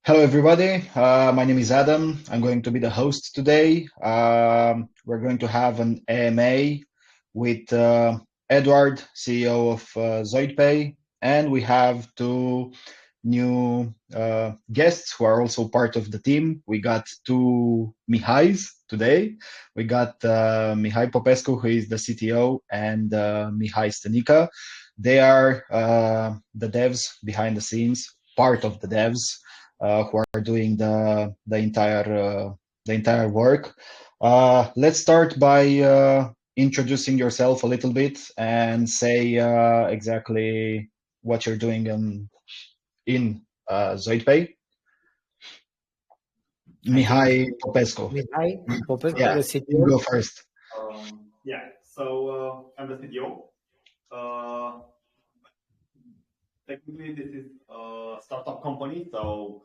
Hello, everybody. My name is Adam. I'm going to be the host today. We're going to have an AMA with Eduard, CEO of ZoidPay, and we have two new guests who are also part of the team. We got two Mihais today. We got Mihai Popescu, who is the CTO, and Mihai Stanica. They are the devs behind the scenes, part of the devs who are doing the entire work. Let's start by introducing yourself a little bit and say exactly what you're doing in ZoidPay. Mihai Popescu. Mihai Popescu, Yeah, the CTO. you go first. So I'm the CTO. Technically, this is a startup company, so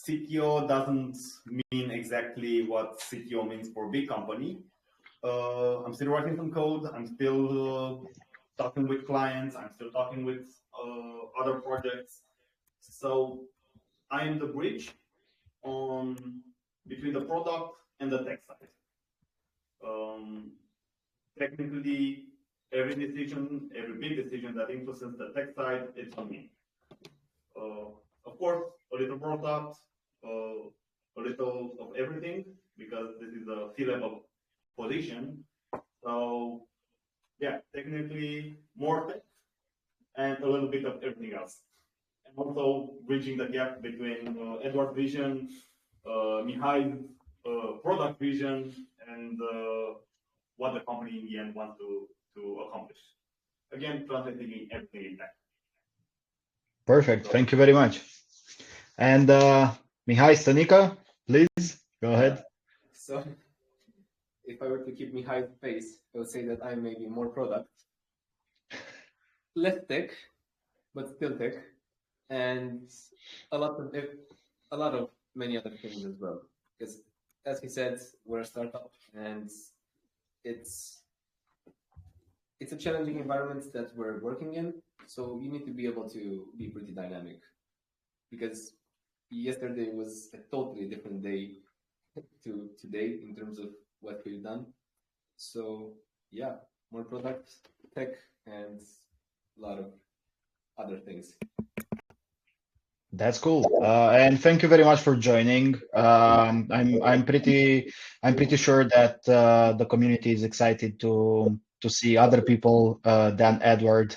CTO doesn't mean exactly what CTO means for a big company. I'm still writing some code. I'm still talking with clients. I'm still talking with other projects. So I am the bridge between the product and the tech side. Technically, every big decision that influences the tech side, it's on me. Of course, a little product, a little of everything, because this is a C-level position. So, yeah, technically more tech and a little bit of everything else. And also bridging the gap between Eduard's vision, Mihai's product vision, and what the company in the end wants to accomplish. Again, translating everything in tech. Perfect. Thank you very much. And Mihai Stanica, please go ahead. So, if I were to keep Mihai's pace, I would say that I'm maybe more product, less tech, but still tech, and a lot of many other things as well. Because, as he said, we're a startup, and it's a challenging environment that we're working in. So you need to be able to be pretty dynamic, because yesterday was a totally different day to today in terms of what we've done. So yeah, more product, tech, and a lot of other things. That's cool, and thank you very much for joining. I'm pretty sure that the community is excited to see other people than Eduard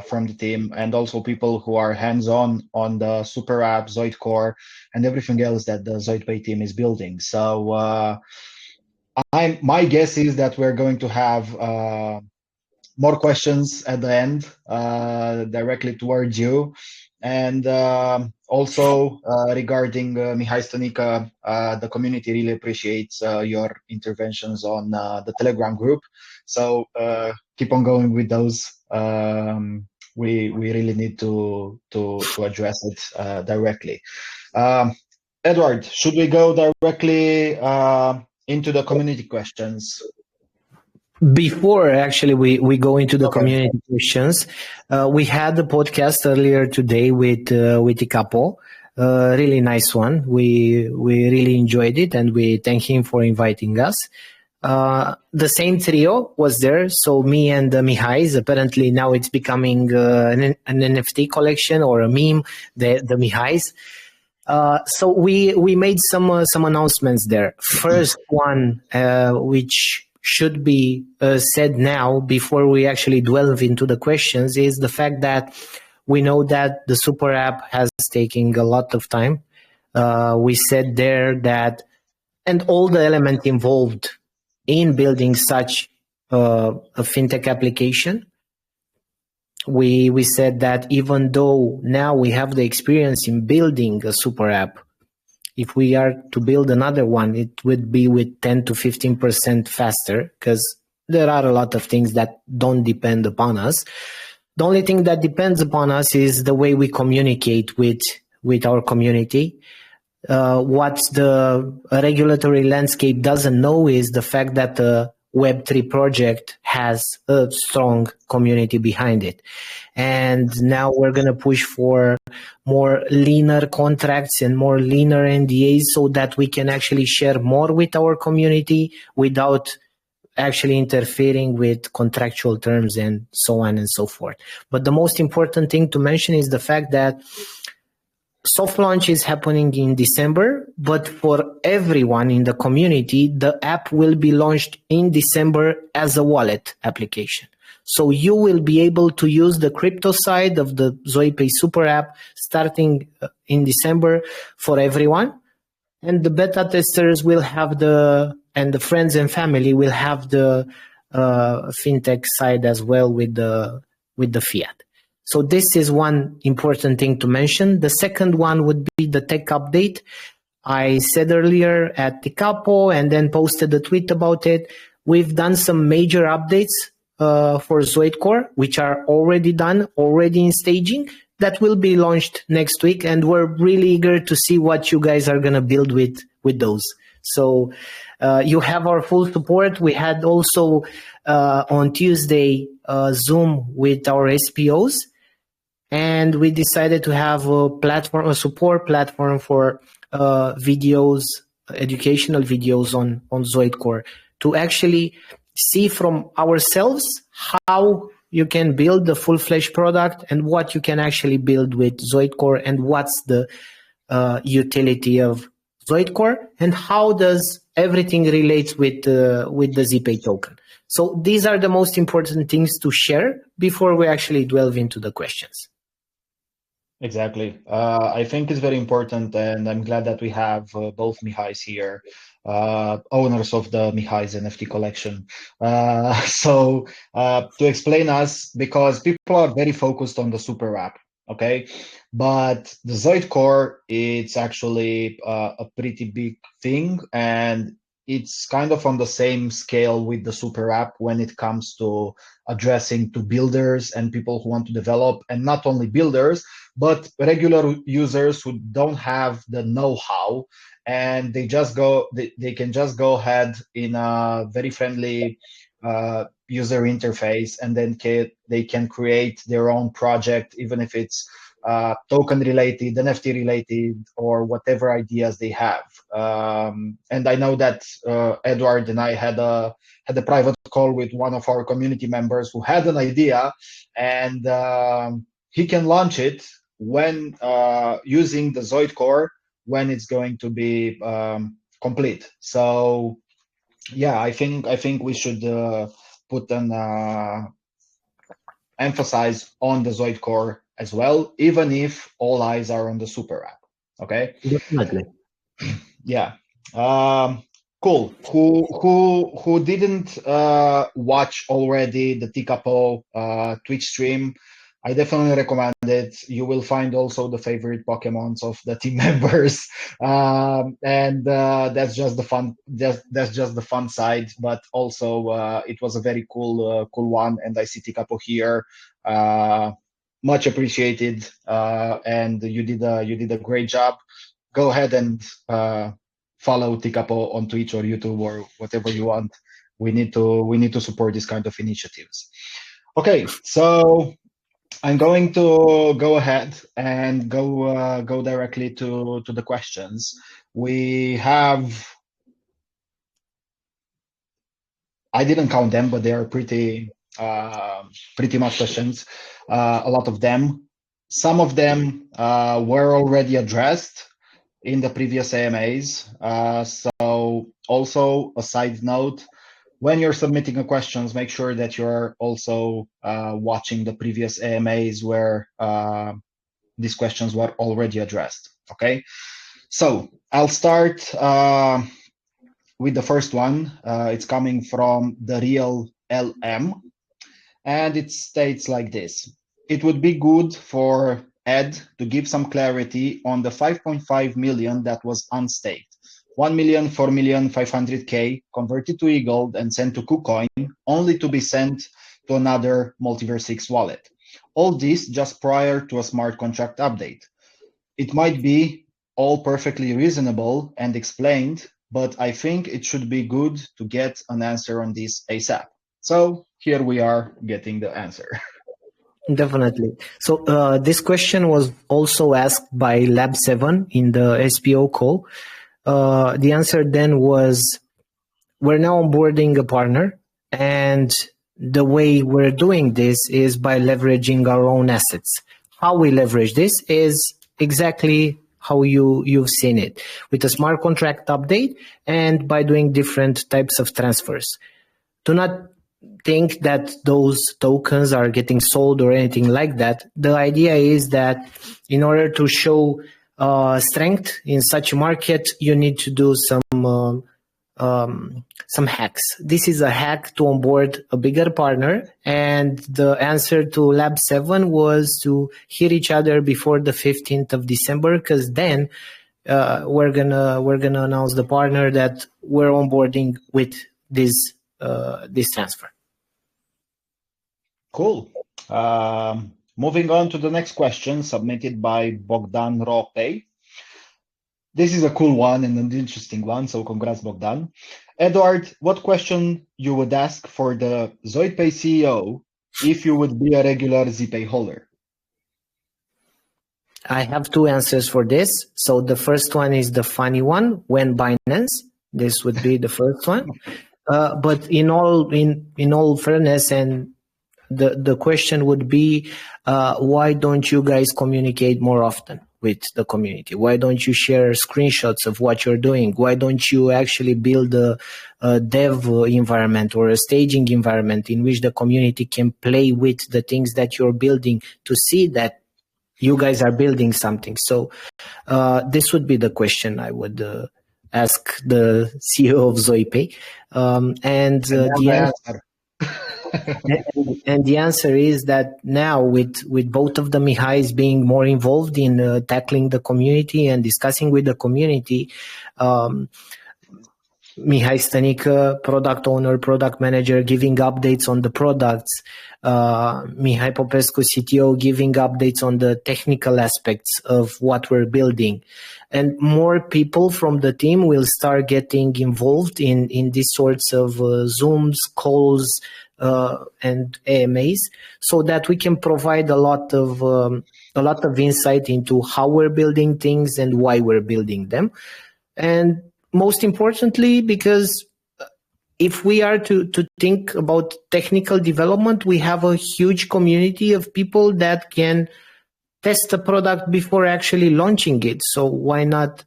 from the team, and also people who are hands-on on the SuperApp, ZoidCore, and everything else that the ZoidPay team is building. So my guess is that we're going to have more questions at the end directly towards you. And also regarding Mihai Stanica, the community really appreciates your interventions on the Telegram group. So keep on going with those. We really need to address it directly. Eduard, should we go directly into the community questions? Before actually we go into the community questions, we had the podcast earlier today with a couple, really nice one. We really enjoyed it, and we thank him for inviting us. The same trio was there, so me and Mihai's. Apparently now it's becoming an NFT collection or a meme, the Mihai's. So we made some announcements there. First one, which should be said now before we actually delve into the questions, is the fact that we know that the SuperApp has taken a lot of time. We said there that, and all the elements involved in building such a fintech application, we said that even though now we have the experience in building a SuperApp, if we are to build another one, it would be with 10 to 15% faster, because there are a lot of things that don't depend upon us. The only thing that depends upon us is the way we communicate with our community. What the regulatory landscape doesn't know is the fact that Web3 project has a strong community behind it. And now we're going to push for more leaner contracts and more leaner NDAs so that we can actually share more with our community without actually interfering with contractual terms and so on and so forth. But the most important thing to mention is the fact that soft launch is happening in December, but for everyone in the community, the app will be launched in December as a wallet application. So you will be able to use the crypto side of the ZoidPay SuperApp starting in December for everyone. And the beta testers will have and the friends and family will have the fintech side as well with the fiat. So this is one important thing to mention. The second one would be the tech update. I said earlier at the Capo and then posted a tweet about it. We've done some major updates for ZoidCore, which are already done, already in staging, that will be launched next week. And we're really eager to see what you guys are going to build with those. So you have our full support. We had also on Tuesday Zoom with our SPOs. And we decided to have a support platform for videos, educational videos on ZoidCore to actually see from ourselves how you can build the full-fledged product and what you can actually build with ZoidCore and what's the utility of ZoidCore and how does everything relate with the ZPay token. So these are the most important things to share before we actually delve into the questions. Exactly. I think it's very important, and I'm glad that we have both Mihais here, owners of the Mihai's NFT collection. So to explain us, because people are very focused on the SuperApp, okay? But the ZoidCore, it's actually a pretty big thing, and it's kind of on the same scale with the SuperApp when it comes to addressing to builders and people who want to develop, and not only builders, but regular users who don't have the know-how, and they can just go ahead in a very friendly user interface, and then they can create their own project, even if it's token related, NFT related, or whatever ideas they have. And I know that Eduard and I had a private call with one of our community members who had an idea, and he can launch it when using the ZoidCore when it's going to be complete. So yeah, I think we should put an emphasize on the ZoidCore as well, even if all eyes are on the SuperApp. Okay. Definitely. Yeah. Cool. Who didn't watch already the Tikapo Twitch stream? I definitely recommend it. You will find also the favorite Pokemons of the team members, and that's just the fun. That's just the fun side. But also, it was a very cool one, and I see Tikapo here. Much appreciated, and you did a great job. Go ahead and follow Tikapo on Twitch or YouTube or whatever you want. We need to support this kind of initiatives. Okay, so I'm going to go ahead and go directly to the questions. We have, I didn't count them, but they are pretty much questions. A lot of them. Some of them were already addressed in the previous AMAs. So also a side note, when you're submitting a questions, make sure that you're also watching the previous AMAs where these questions were already addressed. Okay, so I'll start with the first one. It's coming from the real LM, and it states like this: it would be good for Ed to give some clarity on the 5.5 million that was unstaked. 1 million, 4 million, 500K converted to eGold and sent to KuCoin, only to be sent to another Multiverse X wallet. All this just prior to a smart contract update. It might be all perfectly reasonable and explained, but I think it should be good to get an answer on this ASAP. So here we are getting the answer. Definitely. So this question was also asked by Lab 7 in the SPO call. The answer then was, we're now onboarding a partner, and the way we're doing this is by leveraging our own assets. How we leverage this is exactly how you've seen it, with a smart contract update and by doing different types of transfers. Do not think that those tokens are getting sold or anything like that. The idea is that in order to show strength in such a market, you need to do some hacks. This is a hack to onboard a bigger partner, and the answer to Lab 7 was to hear each other before the 15th of December, because then we're gonna announce the partner that we're onboarding with this transfer. Cool. Moving on to the next question submitted by Bogdan Ropey. This is a cool one and an interesting one, so congrats, Bogdan. Eduard, what question you would ask for the ZoidPay CEO if you would be a regular ZPay holder? I have two answers for this. So the first one is the funny one, when Binance. This would be the first one. But in all fairness, and the question would be, why don't you guys communicate more often with the community? Why don't you share screenshots of what you're doing? Why don't you actually build a dev environment or a staging environment in which the community can play with the things that you're building to see that you guys are building something? So this would be the question I would ask the CEO of ZoidPay. And the answer is that now with both of the Mihais being more involved in tackling the community and discussing with the community, Mihai Stanica, product owner, product manager, giving updates on the products, Mihai Popescu, CTO, giving updates on the technical aspects of what we're building. And more people from the team will start getting involved in these sorts of Zooms, calls, and AMAs, so that we can provide a lot of insight into how we're building things and why we're building them. And most importantly, because if we are to think about technical development, we have a huge community of people that can test the product before actually launching it. So why not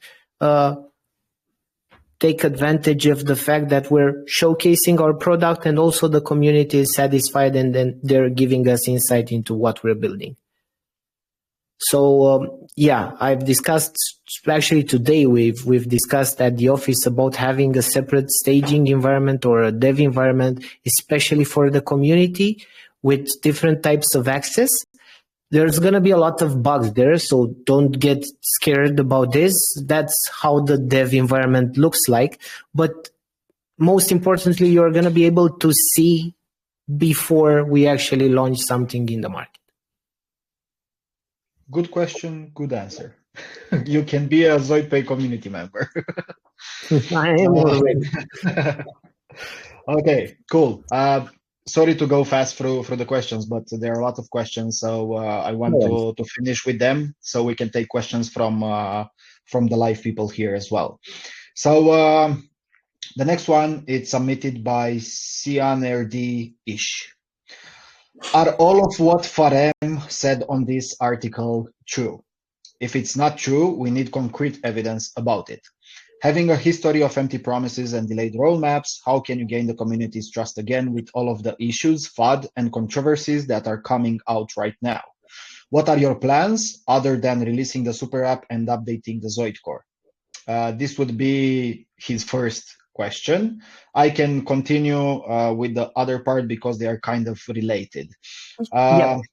take advantage of the fact that we're showcasing our product and also the community is satisfied, and then they're giving us insight into what we're building. So I've discussed, actually today we've discussed at the office about having a separate staging environment or a dev environment, especially for the community with different types of access. There's going to be a lot of bugs there, so don't get scared about this. That's how the dev environment looks like. But most importantly, you're going to be able to see before we actually launch something in the market. Good question, good answer. You can be a ZoidPay community member. I am already. Okay, cool. Sorry to go fast through the questions, but there are a lot of questions, so I want to finish with them so we can take questions from the live people here as well. So the next one is submitted by CNRD-ish. Are all of what Farem said on this article true? If it's not true, we need concrete evidence about it. Having a history of empty promises and delayed roadmaps, how can you gain the community's trust again with all of the issues, FUD, and controversies that are coming out right now? What are your plans other than releasing the SuperApp and updating the ZoidCore? This would be his first question. I can continue with the other part because they are kind of related. About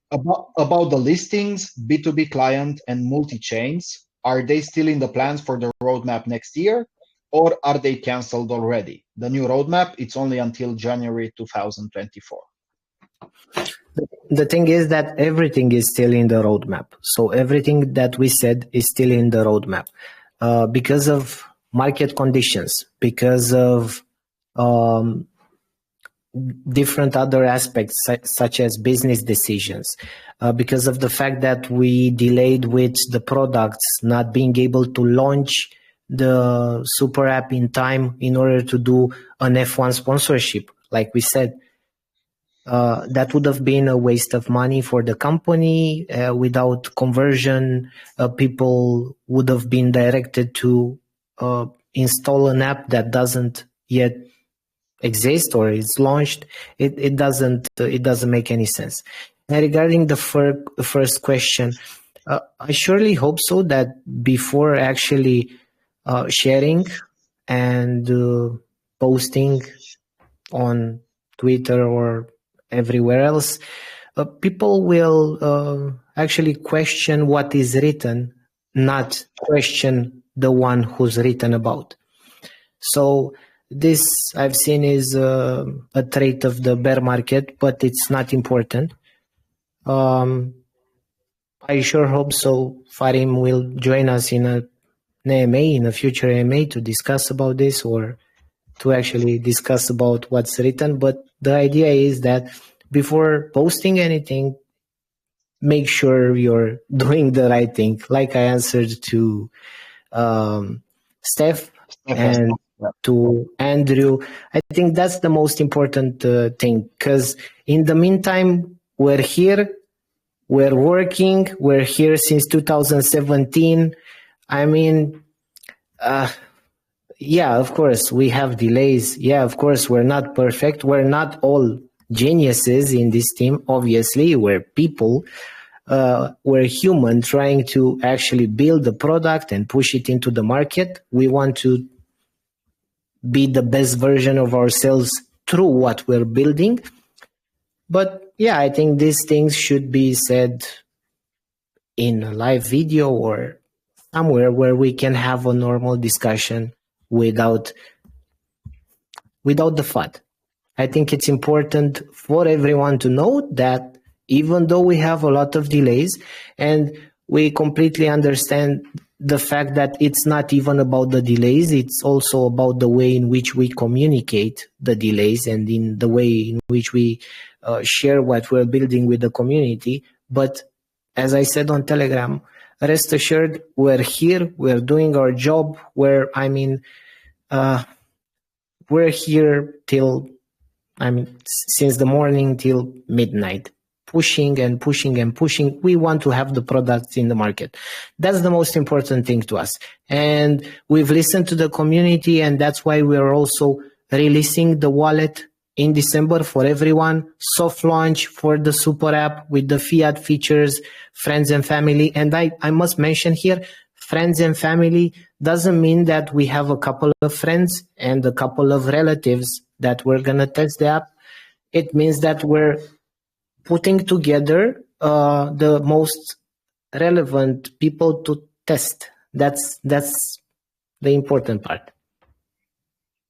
the listings, B2B client and multi-chains, are they still in the plans for the roadmap next year, or are they canceled already? The new roadmap, it's only until January 2024. The thing is that everything is still in the roadmap. So everything that we said is still in the roadmap. Because of market conditions, because of different other aspects such as business decisions, because of the fact that we delayed with the products, not being able to launch the super app in time in order to do an F1 sponsorship, like we said. That would have been a waste of money for the company. Without conversion, people would have been directed to install an app that doesn't yet exist or is launched. It doesn't make any sense. And regarding the first question, I surely hope so that before actually sharing and posting on Twitter or everywhere else, people will actually question what is written, not question the one who's written about. So this I've seen is a trait of the bear market, but it's not important. I sure hope so. Farim will join us in an AMA, in a future AMA, to discuss about this, or to actually discuss about what's written. But the idea is that before posting anything, make sure you're doing the right thing. Like I answered to Steph and to Andrew, I think that's the most important thing, because in the meantime, we're here, we're working, we're here since 2017. I mean, yeah, of course, we have delays. Yeah, of course, we're not perfect. We're not all geniuses in this team. Obviously, we're people. We're human trying to actually build the product and push it into the market. We want to be the best version of ourselves through what we're building. But yeah, I think these things should be said in a live video or somewhere where we can have a normal discussion without the FUD. I think it's important for everyone to know that even though we have a lot of delays, and we completely understand the fact that it's not even about the delays, it's also about the way in which we communicate the delays and in the way in which we share what we're building with the community. But as I said on Telegram, rest assured, we're here, we're doing our job, we're here since the morning till midnight, pushing and pushing and pushing. We want to have the products in the market. That's the most important thing to us. And we've listened to the community, and that's why we're also releasing the wallet in December for everyone, soft launch for the super app with the fiat features, friends and family. And I must mention here, friends and family doesn't mean that we have a couple of friends and a couple of relatives that we're going to test the app. It means that we're putting together the most relevant people to test. That's the important part.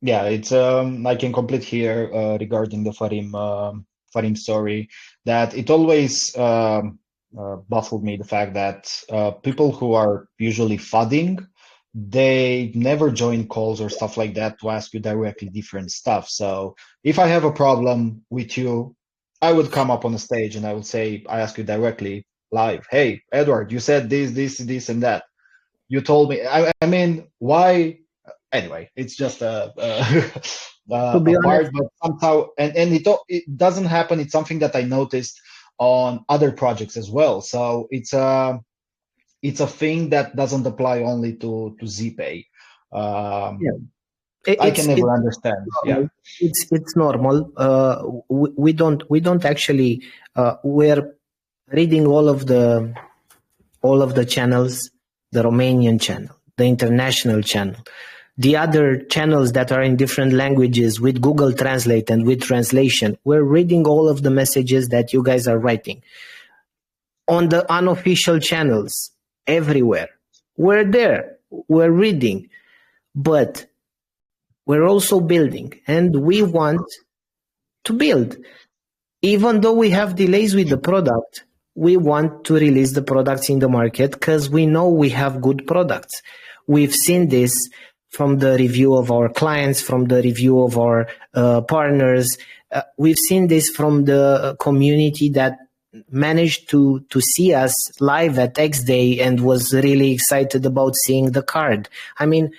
Yeah, it's I can complete here regarding the Farim story, that it always baffled me, the fact that people who are usually fudding, they never join calls or stuff like that to ask you directly different stuff. So if I have a problem with you, I would come up on the stage and I would say, I ask you directly live, hey, Eduard, you said this, and that. You told me, I mean, why? Anyway, it's just a part, but somehow, and it doesn't happen. It's something that I noticed on other projects as well. So it's a thing that doesn't apply only to ZPay. I can never understand. Yeah, it's normal. We don't actually. We're reading all of the channels, the Romanian channel, the international channel, the other channels that are in different languages with Google Translate and with translation. We're reading all of the messages that you guys are writing on the unofficial channels everywhere. We're there. We're reading, but we're also building, and we want to build. Even though we have delays with the product, we want to release the products in the market because we know we have good products. We've seen this from the review of our clients, from the review of our partners. We've seen this from the community that managed to see us live at X Day and was really excited about seeing the card. I mean,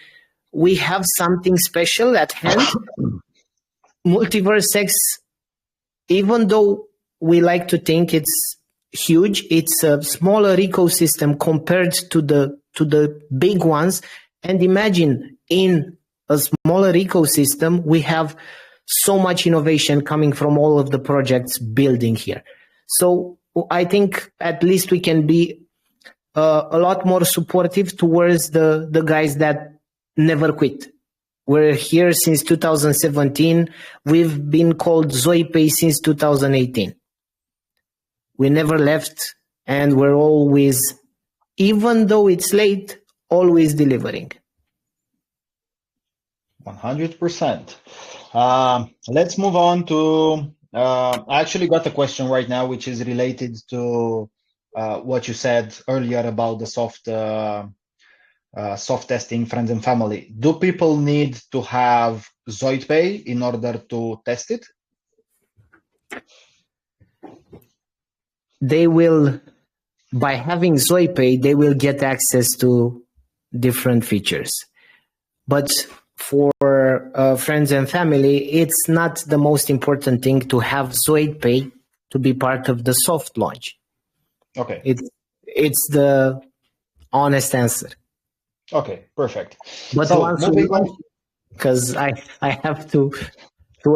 we have something special at hand. Multiverse X, even though we like to think it's huge, it's a smaller ecosystem compared to the big ones. And imagine, in a smaller ecosystem, we have so much innovation coming from all of the projects building here. So I think at least we can be a lot more supportive towards the guys that never quit. We're here since 2017. We've been called ZoidPay since 2018. We never left, and we're always, even though it's late, always delivering. 100%. Let's move on to, I actually got a question right now, which is related to what you said earlier about the soft testing, friends and family. Do people need to have ZoidPay in order to test it? They will, by having ZoidPay, they will get access to different features. But for friends and family, it's not the most important thing to have ZoidPay to be part of the soft launch. Okay. It's the honest answer. Okay, perfect. But so once we launch, because I have to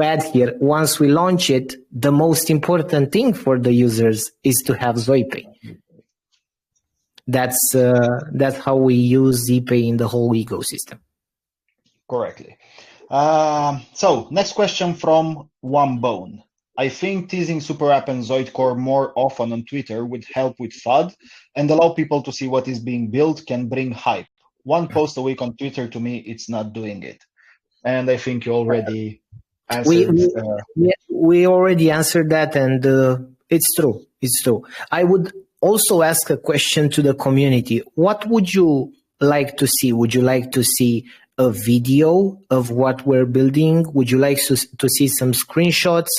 add here, once we launch it, the most important thing for the users is to have ZoidPay. That's how we use ZPay in the whole ecosystem. Correctly. So next question from One Bone. I think teasing SuperApp and ZoidCore more often on Twitter would help with FUD and allow people to see what is being built can bring hype. One post a week on Twitter, to me, it's not doing it. And I think you already answered. We already answered that, and it's true. It's true. I would also ask a question to the community. What would you like to see? Would you like to see a video of what we're building? Would you like to see some screenshots?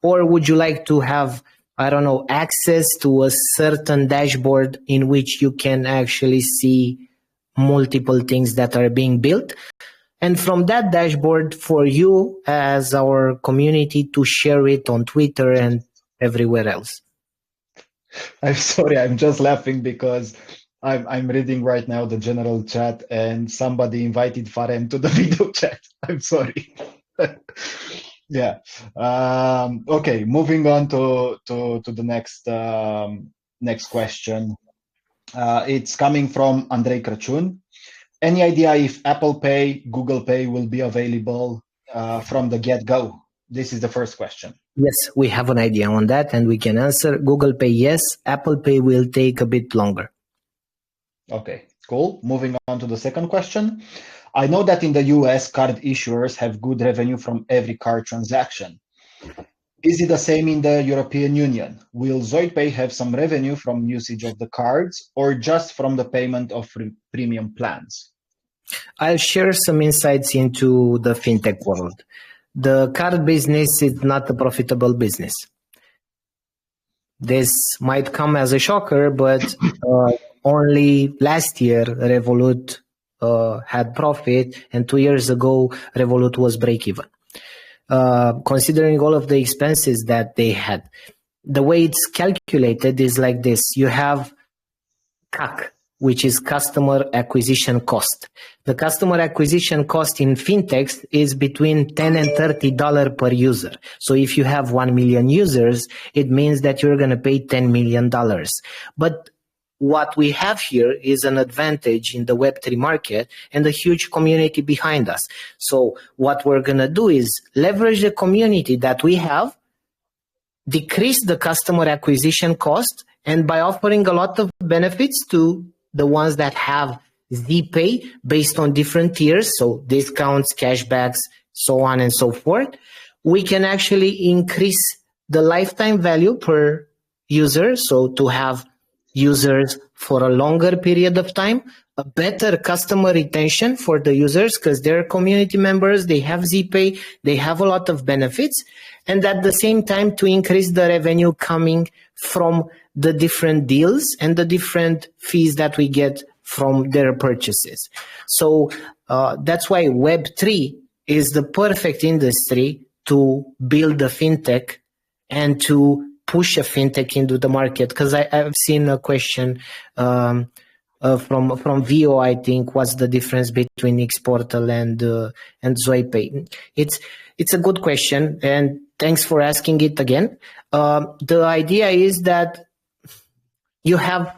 Or would you like to have, I don't know, access to a certain dashboard in which you can actually see multiple things that are being built? And from that dashboard, for you as our community to share it on Twitter and everywhere else. I'm sorry, I'm just laughing because I'm reading right now the general chat and somebody invited Farem to the video chat. I'm sorry. Yeah. Okay, moving on to the next question. It's coming from Andrei Crăciun. Any idea if Apple Pay, Google Pay will be available from the get-go? This is the first question. Yes, we have an idea on that and we can answer. Google Pay, yes. Apple Pay will take a bit longer. Okay, cool. Moving on to the second question. I know that in the US, card issuers have good revenue from every card transaction. Is it the same in the European Union? Will ZoidPay have some revenue from usage of the cards or just from the payment of premium plans? I'll share some insights into the fintech world. The card business is not a profitable business. This might come as a shocker, but only last year Revolut had profit, and 2 years ago Revolut was break-even. Considering all of the expenses that they had, the way it's calculated is like this. You have CAC, which is customer acquisition cost. The customer acquisition cost in fintechs is between $10 and $30 per user. So if you have 1 million users, it means that you're going to pay $10 million. But what we have here is an advantage in the Web3 market and a huge community behind us. So what we're going to do is leverage the community that we have, decrease the customer acquisition cost, and by offering a lot of benefits to the ones that have ZPay based on different tiers, so discounts, cashbacks, so on and so forth, we can actually increase the lifetime value per user. So to have users for a longer period of time, a better customer retention for the users because they're community members, they have ZPay, they have a lot of benefits, and at the same time to increase the revenue coming from the different deals and the different fees that we get from their purchases. So that's why Web3 is the perfect industry to build a fintech and to push a fintech into the market. Because I've seen a question from VO, I think, what's the difference between Xportal and ZoidPay? It's a good question, and thanks for asking it again. The idea is that you have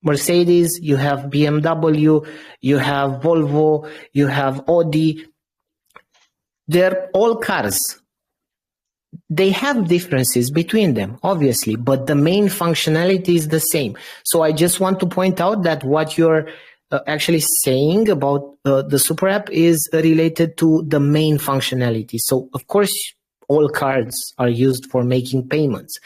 Mercedes, you have BMW, you have Volvo, you have Audi. They're all cars. They have differences between them, obviously, but the main functionality is the same. So I just want to point out that what you're actually saying about the super app is related to the main functionality. So, of course, all cards are used for making payments,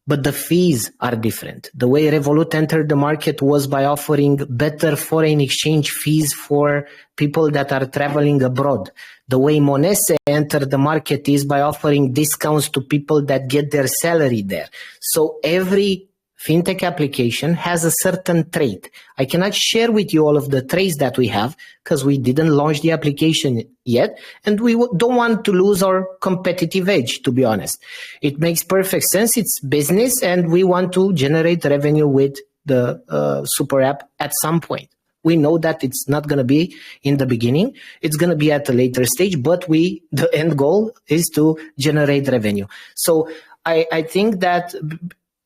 but the fees are different. The way Revolut entered the market was by offering better foreign exchange fees for people that are traveling abroad. The way Monese entered the market is by offering discounts to people that get their salary there. So every fintech application has a certain trait. I cannot share with you all of the traits that we have because we didn't launch the application yet, and we don't want to lose our competitive edge, to be honest. It makes perfect sense. It's business, and we want to generate revenue with the super app at some point. We know that it's not going to be in the beginning. It's going to be at a later stage, but the end goal is to generate revenue. So I think that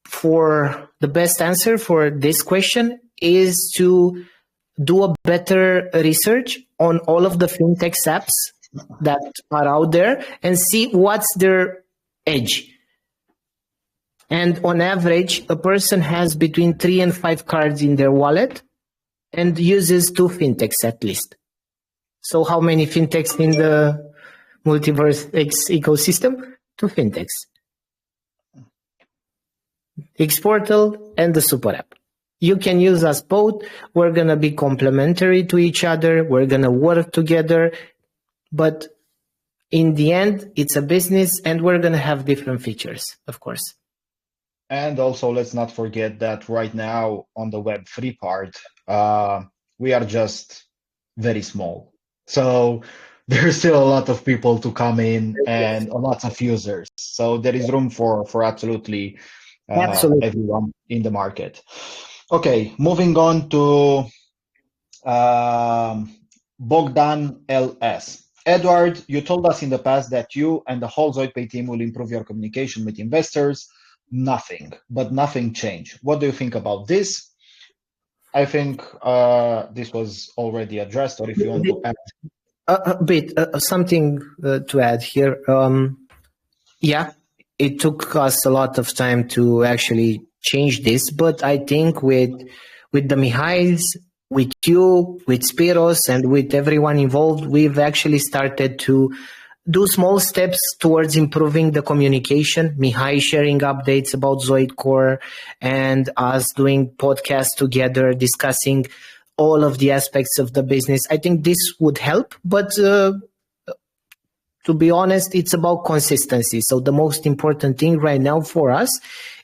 for the best answer for this question is to do a better research on all of the fintech apps that are out there and see what's their edge. And on average, a person has between 3 and 5 cards in their wallet and uses 2 fintechs at least. So how many fintechs in the Multiverse X ecosystem? 2 fintechs. Xportal and the super app. You can use us both. We're going to be complementary to each other. We're going to work together. But in the end, it's a business and we're going to have different features, of course. And also, let's not forget that right now on the Web3 part, we are just very small. So there's still a lot of people to come in and a lot of users. So there is room for absolutely everyone in the market. Okay, moving on to Bogdan LS. Eduard, you told us in the past that you and the whole ZoidPay team will improve your communication with investors. Nothing changed. What do you think about this? I think this was already addressed, or if you want to add. A bit, something to add here. Yeah, it took us a lot of time to actually change this, but I think with the Mihails, with you, with Spiros, and with everyone involved, we've actually started to do small steps towards improving the communication. Mihai sharing updates about ZoidCore and us doing podcasts together, discussing all of the aspects of the business. I think this would help, but to be honest, it's about consistency. So the most important thing right now for us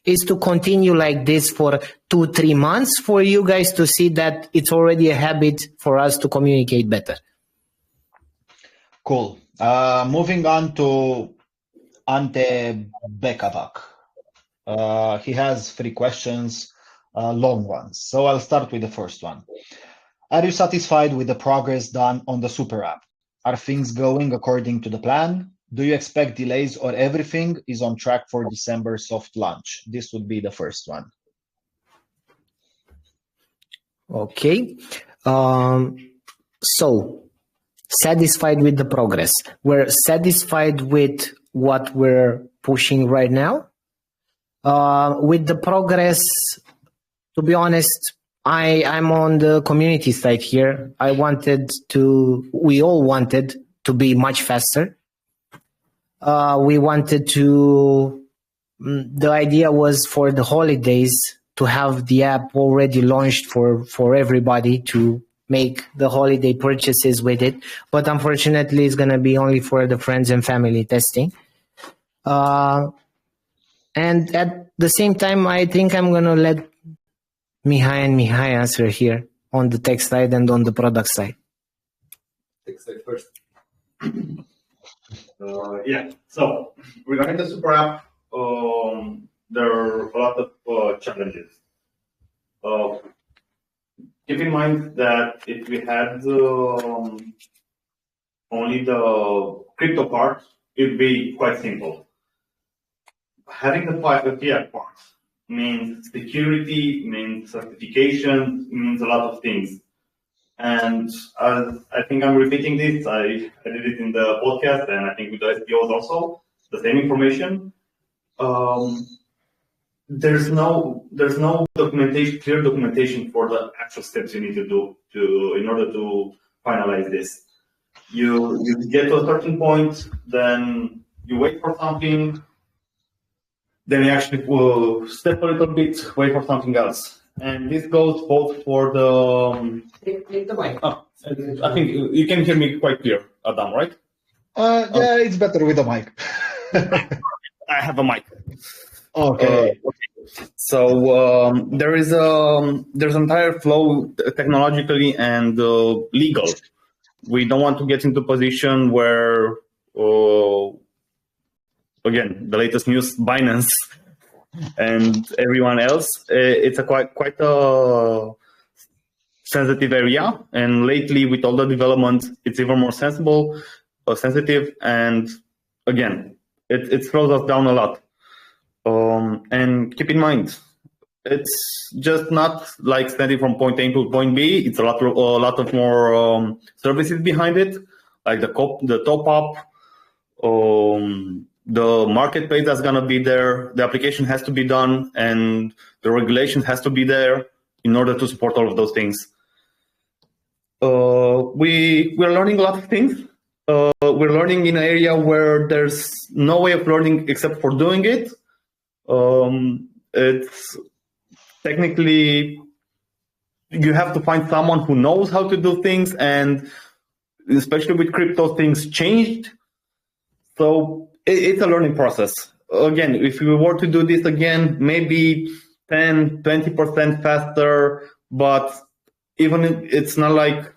is to continue like this for 2-3 months for you guys to see that it's already a habit for us to communicate better. Cool. Moving on to Ante Bekavak. He has 3 questions, long ones. So I'll start with the first one. Are you satisfied with the progress done on the super app? Are things going according to the plan? Do you expect delays or everything is on track for December soft launch? This would be the first one. Okay. So satisfied with the progress. We're satisfied with what we're pushing right now. With the progress, to be honest, I'm on the community side here. We all wanted to be much faster. The idea was for the holidays to have the app already launched for everybody to make the holiday purchases with it. But unfortunately, it's going to be only for the friends and family testing. And at the same time, I think I'm going to let Mihai answer here on the tech side and on the product side. Tech side first. Yeah. So regarding the SuperApp, there are a lot of challenges. Keep in mind that if we had only the crypto part, it'd be quite simple. Having the fiat part means security, means certification, means a lot of things. And I think I'm repeating this. I did it in the podcast, and I think with the SPOs also, the same information. There's no documentation, clear documentation for the actual steps you need to do in order to finalize this. You get to a certain point, then you wait for something, then you actually step a little bit, wait for something else. And this goes both for the... Take the mic. I think you can hear me quite clear, Adam, right? Yeah, it's better with a mic. I have a mic. Okay. So there's an entire flow technologically and legal. We don't want to get into a position where, again, the latest news, Binance and everyone else, it's a quite a sensitive area. And lately, with all the development, it's even more sensitive. And again, it slows us down a lot. And keep in mind, it's just not like standing from point A to point B. It's a lot of more services behind it, like the top up, the marketplace that's gonna be there. The application has to be done, and the regulation has to be there in order to support all of those things. We're learning a lot of things. We're learning in an area where there's no way of learning except for doing it. It's technically, you have to find someone who knows how to do things, and especially with crypto, things changed. So it's a learning process. Again, if we were to do this again, maybe 10-20% faster, but even it's not like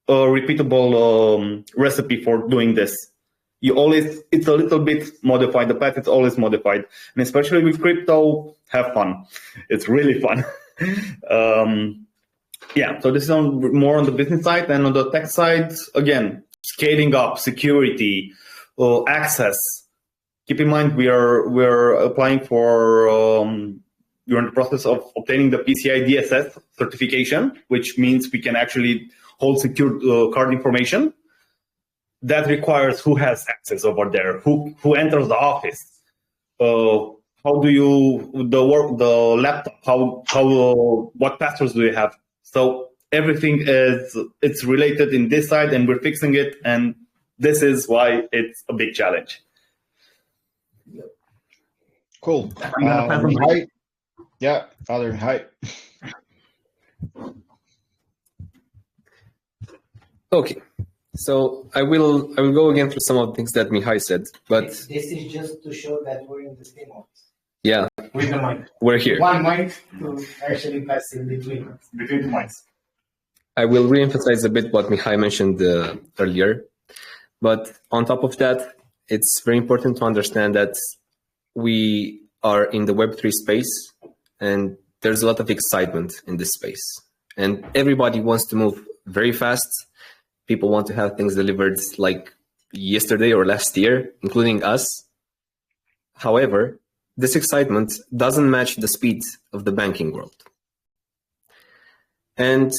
a repeatable recipe for doing this. It's a little bit modified. The path is always modified. And especially with crypto, have fun. It's really fun. Yeah, so this is more on the business side, and on the tech side, again, scaling up, security, access. Keep in mind, we're applying for, we're in the process of obtaining the PCI DSS certification, which means we can actually hold secure card information. That requires who has access over there, who enters the office, how do you the laptop, what passwords do you have? So everything it's related in this side, and we're fixing it, and this is why it's a big challenge. Cool. Hi. Yeah, Father. Hi. Okay. So I will go again through some of the things that Mihai said, but This is just to show that we're in the same office. Yeah, With the mic. we're here. One mic to actually pass in between The mics. I will re-emphasize a bit what Mihai mentioned earlier, but on top of that, it's very important to understand that we are in the Web3 space, and there's a lot of excitement in this space, and everybody wants to move very fast. People want to have things delivered like yesterday or last year, including us. However, this excitement doesn't match the speed of the banking world. And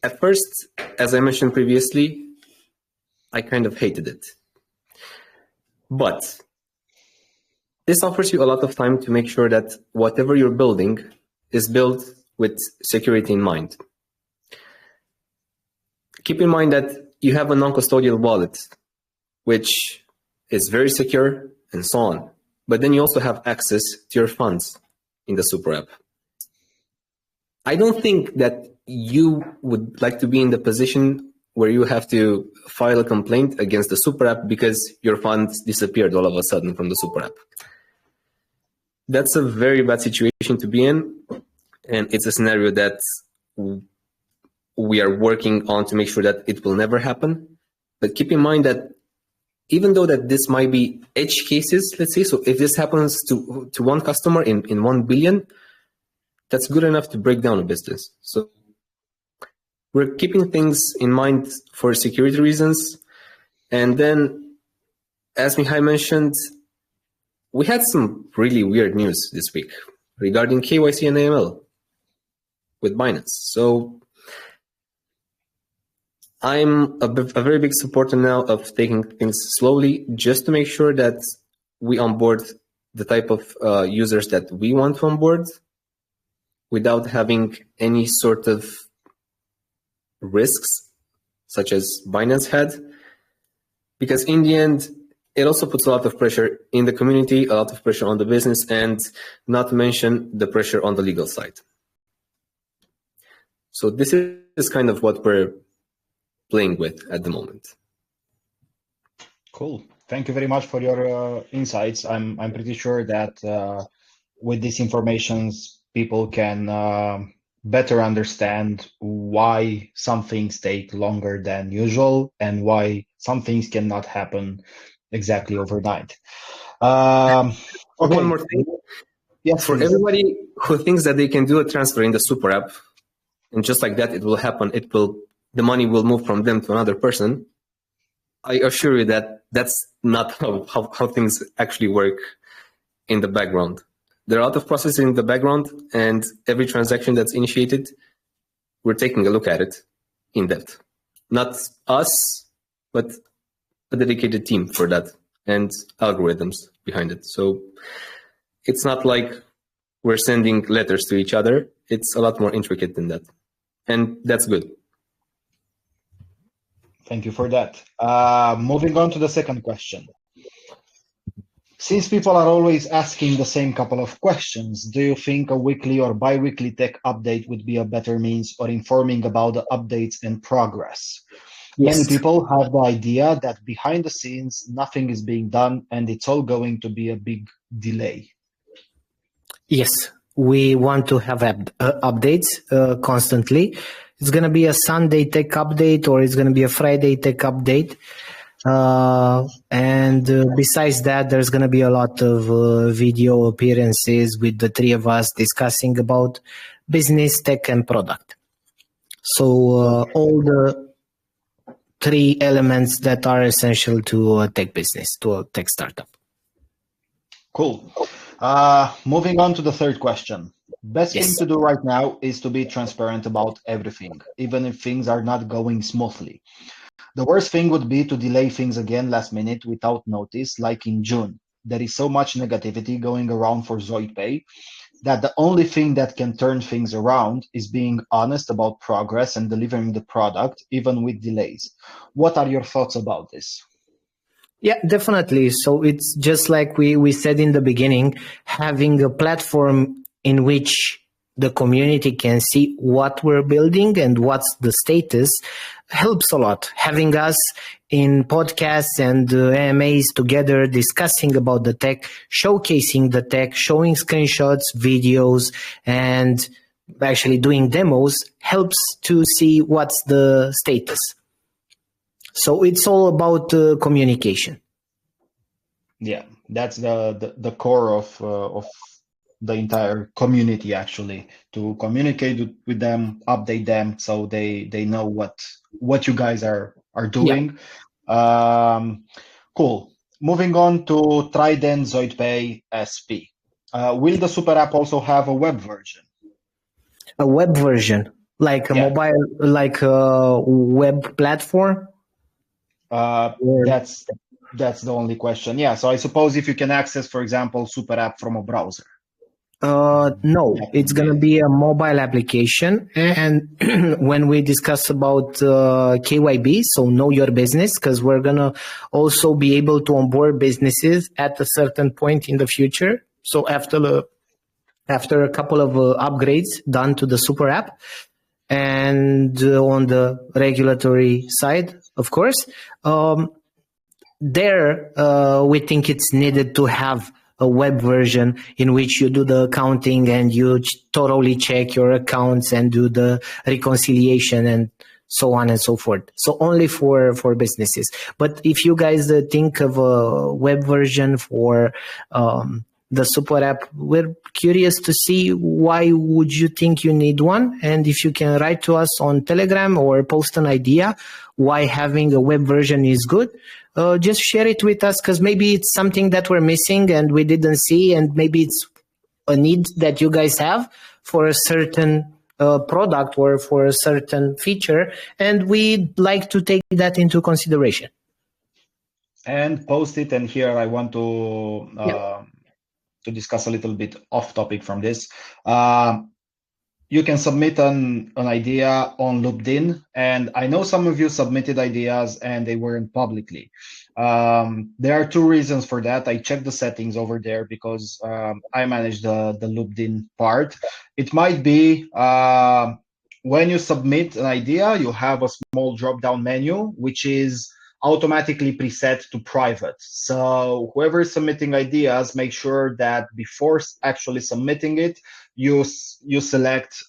at first, as I mentioned previously, I kind of hated it. But this offers you a lot of time to make sure that whatever you're building is built with security in mind. Keep in mind that you have a non-custodial wallet, which is very secure and so on. But then you also have access to your funds in the SuperApp. I don't think that you would like to be in the position where you have to file a complaint against the SuperApp because your funds disappeared all of a sudden from the SuperApp. That's a very bad situation to be in, and it's a scenario that we are working on to make sure that it will never happen. But keep in mind that even though that this might be edge cases, let's say, so if this happens to one customer in 1 billion, that's good enough to break down a business. So we're keeping things in mind for security reasons. And then, as Mihai mentioned, we had some really weird news this week regarding KYC and AML with Binance. So I'm a very big supporter now of taking things slowly just to make sure that we onboard the type of users that we want to onboard without having any sort of risks such as Binance had. Because in the end, it also puts a lot of pressure in the community, a lot of pressure on the business, and not to mention the pressure on the legal side. So this is kind of what we're playing with at the moment. Cool. Thank you very much for your insights. I'm pretty sure that with these informations, people can better understand why some things take longer than usual and why some things cannot happen exactly overnight. Okay. One more thing. Yes, for please. Everybody who thinks that they can do a transfer in the SuperApp, and just like that, it will happen. The money will move from them to another person. I assure you that that's not how things actually work in the background. There are a lot of processes in the background, and every transaction that's initiated, we're taking a look at it in depth. Not us, but a dedicated team for that and algorithms behind it. So it's not like we're sending letters to each other. It's a lot more intricate than that. And that's good. Thank you for that. Moving on to the second question. Since people are always asking the same couple of questions, do you think a weekly or bi-weekly tech update would be a better means of informing about the updates and progress? Yes. Many people have the idea that behind the scenes, nothing is being done and it's all going to be a big delay. Yes, we want to have updates constantly. It's going to be a Sunday tech update or it's going to be a Friday tech update. And besides that, there's going to be a lot of video appearances with the three of us discussing about business, tech, and product. So all the three elements that are essential to a tech business, to a tech startup. Cool. Moving on to the third question. Best thing to do right now is to be transparent about everything, even if things are not going smoothly. The worst thing would be to delay things again last minute without notice, like in June. There is so much negativity going around for ZoidPay that the only thing that can turn things around is being honest about progress and delivering the product, even with delays. What are your thoughts about this? Yeah, definitely. So it's just like we said in the beginning, having a platform in which the community can see what we're building and what's the status helps a lot. Having us in podcasts and AMAs together discussing about the tech, showcasing the tech, showing screenshots, videos, and actually doing demos helps to see what's the status. So it's all about communication. Yeah, that's the core of the entire community, actually, to communicate with them, update them, so they know what you guys are doing. Yeah. Cool. Moving on to Trident ZoidPay SP. Will the SuperApp also have a web version? A web version, like a mobile, like a web platform? That's the only question. Yeah. So I suppose if you can access, for example, SuperApp from a browser. No, it's going to be a mobile application. And when we discuss about KYB, so know your business, because we're going to also be able to onboard businesses at a certain point in the future. So after the after a couple of upgrades done to the SuperApp, and on the regulatory side, of course, we think it's needed to have a web version in which you do the accounting and you thoroughly check your accounts and do the reconciliation and so on and so forth. So only for businesses. But if you guys think of a web version for the SuperApp, we're curious to see why would you think you need one, and if you can write to us on Telegram or post an idea why having a web version is good. Just share it with us, because maybe it's something that we're missing and we didn't see, and maybe it's a need that you guys have for a certain product or for a certain feature, and we'd like to take that into consideration. And post it. And here I want to discuss a little bit off topic from this. You can submit an idea on LinkedIn, and I know some of you submitted ideas and they weren't publicly. There are two reasons for that. I checked the settings over there because I manage the LinkedIn part. It might be when you submit an idea, you have a small drop-down menu, which is automatically preset to private. So whoever is submitting ideas, make sure that before actually submitting it, you select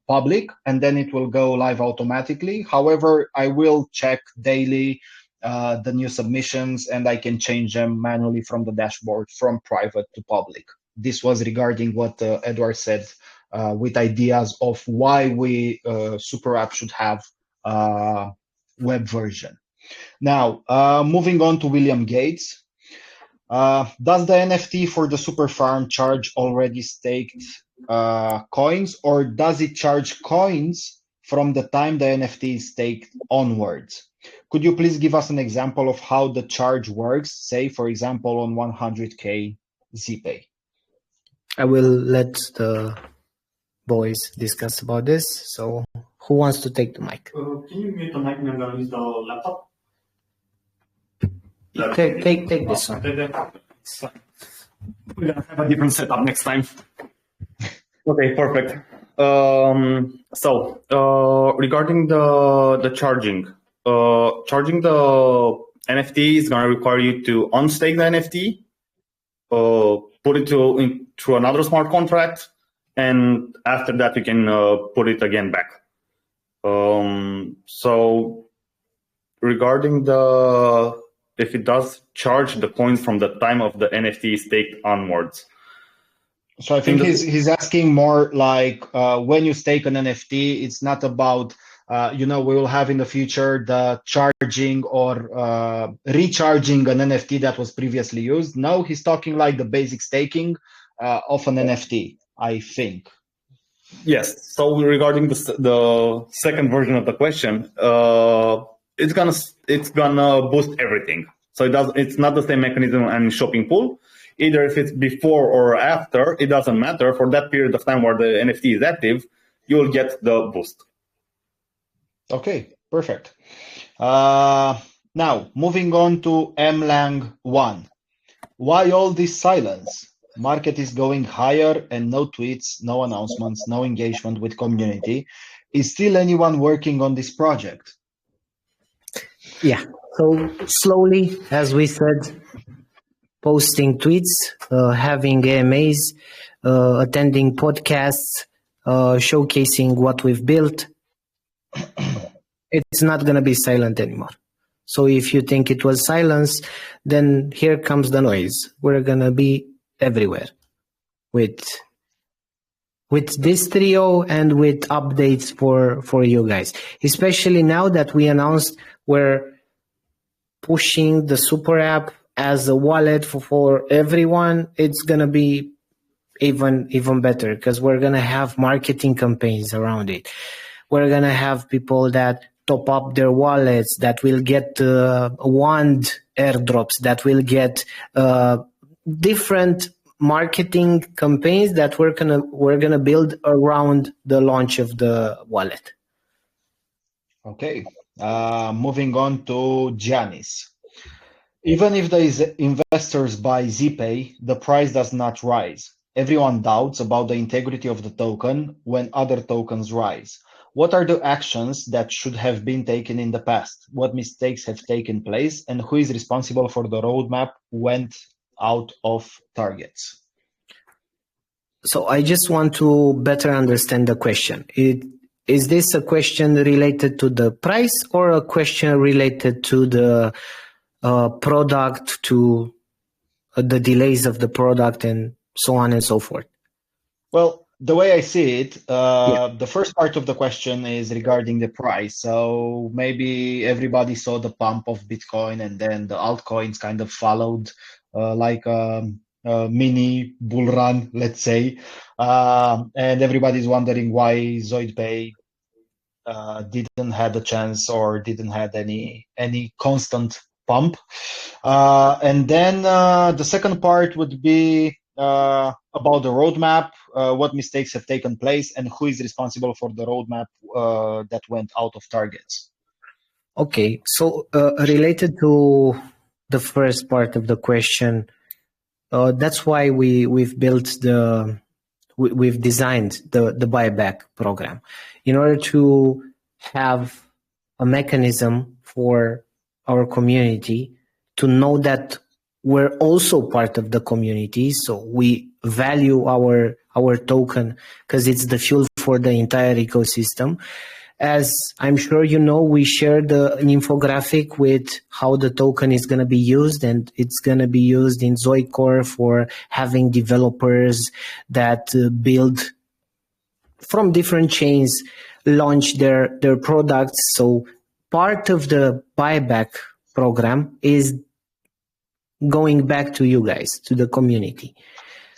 public, and then it will go live automatically. However, I will check daily the new submissions, and I can change them manually from the dashboard from private to public. This was regarding what Eduard said with ideas of why we SuperApp should have web version. Now, moving on to William Gates. Does the NFT for the super farm charge already staked coins, or does it charge coins from the time the NFT is staked onwards? Could you please give us an example of how the charge works, say, for example, on 100K ZPay? I will let the boys discuss about this. So who wants to take the mic? Can you mute the mic and I'm going to use the laptop? Take this one. We're going to have a different setup next time. Okay, perfect. Regarding the charging, charging the NFT is going to require you to unstake the NFT, put it through another smart contract, and after that you can put it again back. So regarding if it does charge the coins from the time of the NFT staked onwards. So I think he's asking more like when you stake an NFT, it's not about, we will have in the future the charging or recharging an NFT that was previously used. No, he's talking like the basic staking of an NFT, I think. Yes. So regarding the second version of the question, it's gonna boost everything. So it's not the same mechanism on shopping pool. Either if it's before or after, it doesn't matter. For that period of time where the NFT is active, you will get the boost. Okay, perfect. Now, moving on to mlang1. Why all this silence? Market is going higher and no tweets, no announcements, no engagement with community. Is still anyone working on this project? Yeah, so slowly, as we said, posting tweets, having AMAs, attending podcasts, showcasing what we've built. It's not going to be silent anymore. So if you think it was silence, then here comes the noise. We're going to be everywhere with this trio and with updates for you guys. Especially now that we announced we're pushing the SuperApp as a wallet for everyone, it's going to be even better because we're going to have marketing campaigns around it. We're going to have people that top up their wallets, that will get wand airdrops, that will get different marketing campaigns that we're gonna build around the launch of the wallet. Okay, moving on to Giannis. Even if the investors buy ZPay, the price does not rise. everyone doubts about the integrity of the token when other tokens rise. What are the actions that should have been taken in the past? What mistakes have taken place, and who is responsible for the roadmap went out of targets? So I just want to better understand the question. Is this a question related to the price or a question related to the product, to the delays of the product and so on and so forth? Well, the way I see it, the first part of the question is regarding the price. So maybe everybody saw the pump of Bitcoin and then the altcoins kind of followed like a mini bull run, let's say. And everybody's wondering why ZoidPay didn't have a chance or didn't have any constant pump. And then the second part would be about the roadmap, what mistakes have taken place, and who is responsible for the roadmap that went out of targets. Okay, so related to the first part of the question, that's why we've designed the buyback program in order to have a mechanism for our community to know that we're also part of the community. So we value our token because it's the fuel for the entire ecosystem. As I'm sure you know, we shared an infographic with how the token is going to be used, and it's going to be used in ZoidCore for having developers that build from different chains, launch their products. So part of the buyback program is going back to you guys, to the community.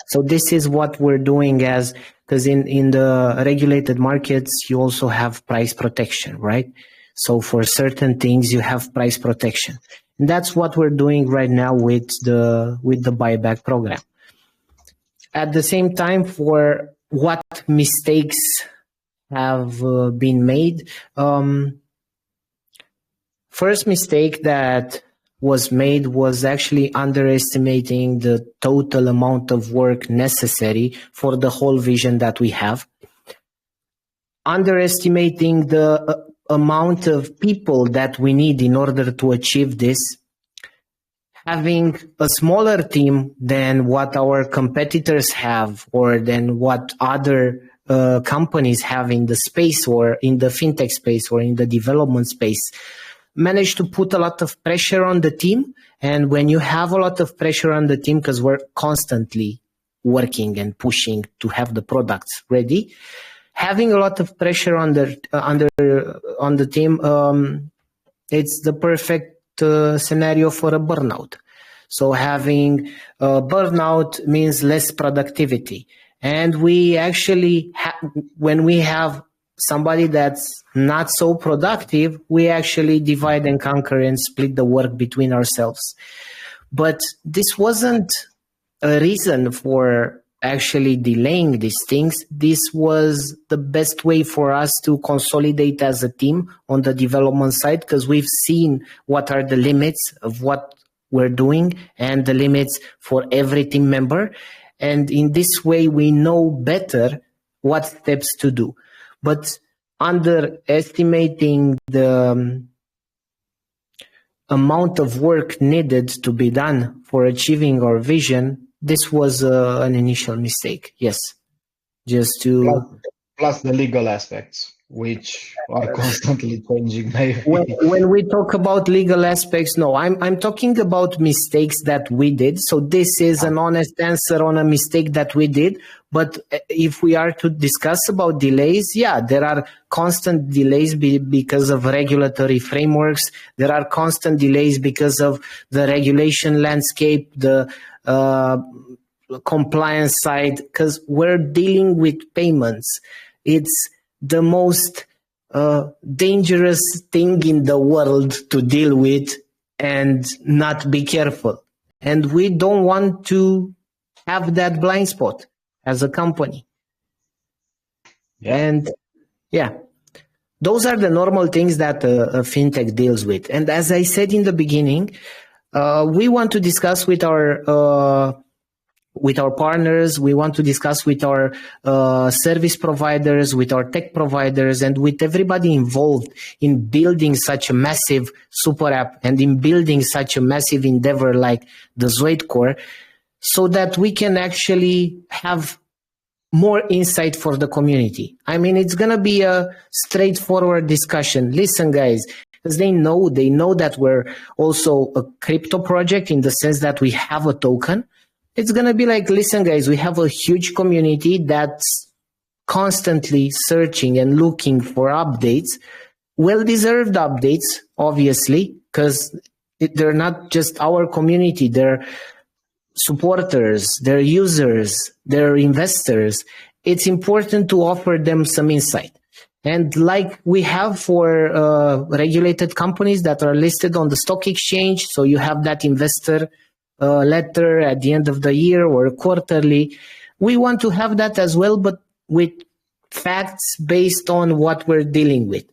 So this is what we're doing, because in the regulated markets, you also have price protection, right? So for certain things, you have price protection. And that's what we're doing right now with the buyback program. At the same time, for what mistakes have been made, first mistake that was made was actually underestimating the total amount of work necessary for the whole vision that we have. Underestimating the amount of people that we need in order to achieve this. Having a smaller team than what our competitors have or than what other companies have in the space or in the fintech space or in the development space, managed to put a lot of pressure on the team. And when you have a lot of pressure on the team, because we're constantly working and pushing to have the products ready, having a lot of pressure on the team, it's the perfect scenario for a burnout. So having burnout means less productivity. And we actually, when we have somebody that's not so productive, we actually divide and conquer and split the work between ourselves. But this wasn't a reason for actually delaying these things. This was the best way for us to consolidate as a team on the development side, because we've seen what are the limits of what we're doing and the limits for every team member. And in this way, we know better what steps to do. But underestimating the amount of work needed to be done for achieving our vision, this was an initial mistake. Yes, just to plus the legal aspects, which are constantly changing. Maybe. When we talk about legal aspects, no, I'm talking about mistakes that we did. So this is an honest answer on a mistake that we did. But if we are to discuss about delays, yeah, there are constant delays because of regulatory frameworks. There are constant delays because of the regulation landscape, the compliance side, because we're dealing with payments. It's the most dangerous thing in the world to deal with and not be careful. And we don't want to have that blind spot as a company. Yeah. And yeah, those are the normal things that a fintech deals with. And as I said in the beginning, we want to discuss with our with our partners. We want to discuss with our service providers, with our tech providers, and with everybody involved in building such a massive super app and in building such a massive endeavor like the ZoidCore, so that we can actually have more insight for the community. I mean, it's going to be a straightforward discussion. Listen, guys, because they know that we're also a crypto project in the sense that we have a token. It's going to be like, listen, guys, we have a huge community that's constantly searching and looking for updates, well-deserved updates, obviously, because they're not just our community. They're supporters, they're users, they're investors. It's important to offer them some insight. And like we have for regulated companies that are listed on the stock exchange, so you have that investor letter at the end of the year or quarterly, we want to have that as well, but with facts based on what we're dealing with.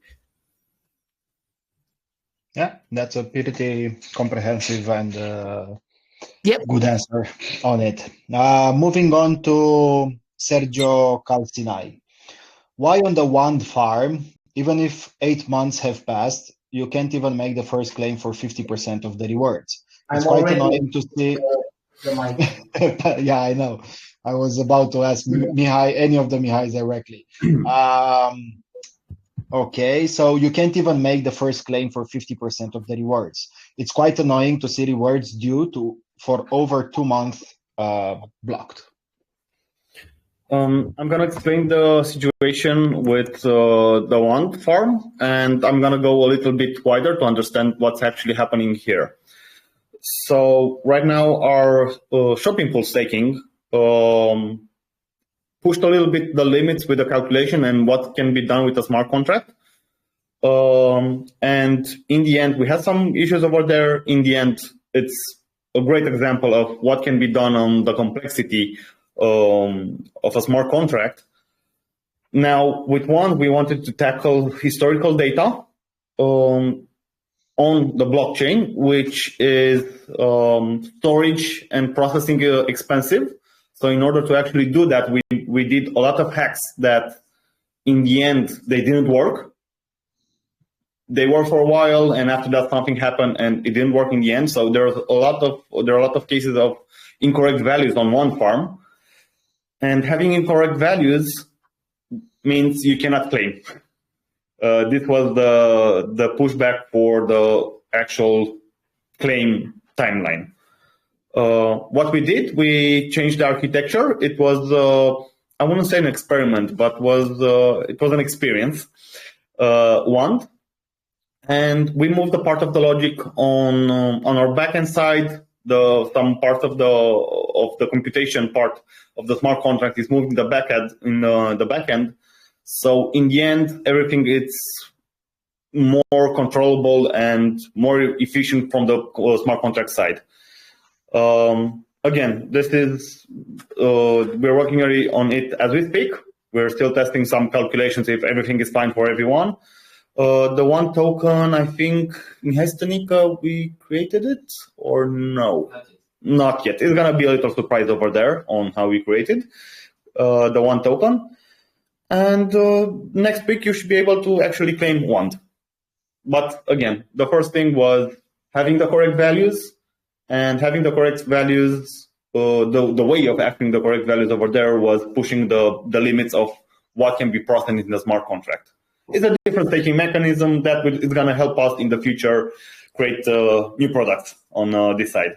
Yeah, that's a pretty comprehensive and good answer on it. Moving on to Sergio Calcinai. Why on the Wand farm, even if 8 months have passed, you can't even make the first claim for 50% of the rewards? It's quite annoying to see. Yeah, I know. I was about to ask Mihai, any of the Mihais directly. Okay, so you can't even make the first claim for 50% of the rewards. It's quite annoying to see rewards due for over 2 months blocked. I'm going to explain the situation with the Wand farm, and I'm going to go a little bit wider to understand what's actually happening here. So right now our shopping pool staking pushed a little bit the limits with the calculation and what can be done with a smart contract. And in the end, we had some issues over there. In the end, it's a great example of what can be done on the complexity of a smart contract. Now, with one, we wanted to tackle historical data on the blockchain, which is storage and processing expensive. So in order to actually do that, we did a lot of hacks that in the end, they didn't work. They worked for a while, and after that, something happened, and it didn't work in the end. So there are a lot of cases of incorrect values on one farm, and having incorrect values means you cannot claim. This was the pushback for the actual claim timeline. What we did, we changed the architecture. It was I wouldn't say an experiment, but it was an experience. One. And we moved a part of the logic on our backend side. Some part of the computation part of the smart contract is moving the backend in the backend. So in the end, everything is more controllable and more efficient from the smart contract side. Again, this is we're working on it as we speak. We're still testing some calculations if everything is fine for everyone. The one token, I think, Mihai, we created it or no? Not yet. It's gonna be a little surprise over there on how we created the one token. And next week you should be able to actually claim one. But again, the first thing was having the correct values, and having the correct values. The way of having the correct values over there was pushing the limits of what can be processed in the smart contract. It's a different staking mechanism that is going to help us in the future create new products on this side.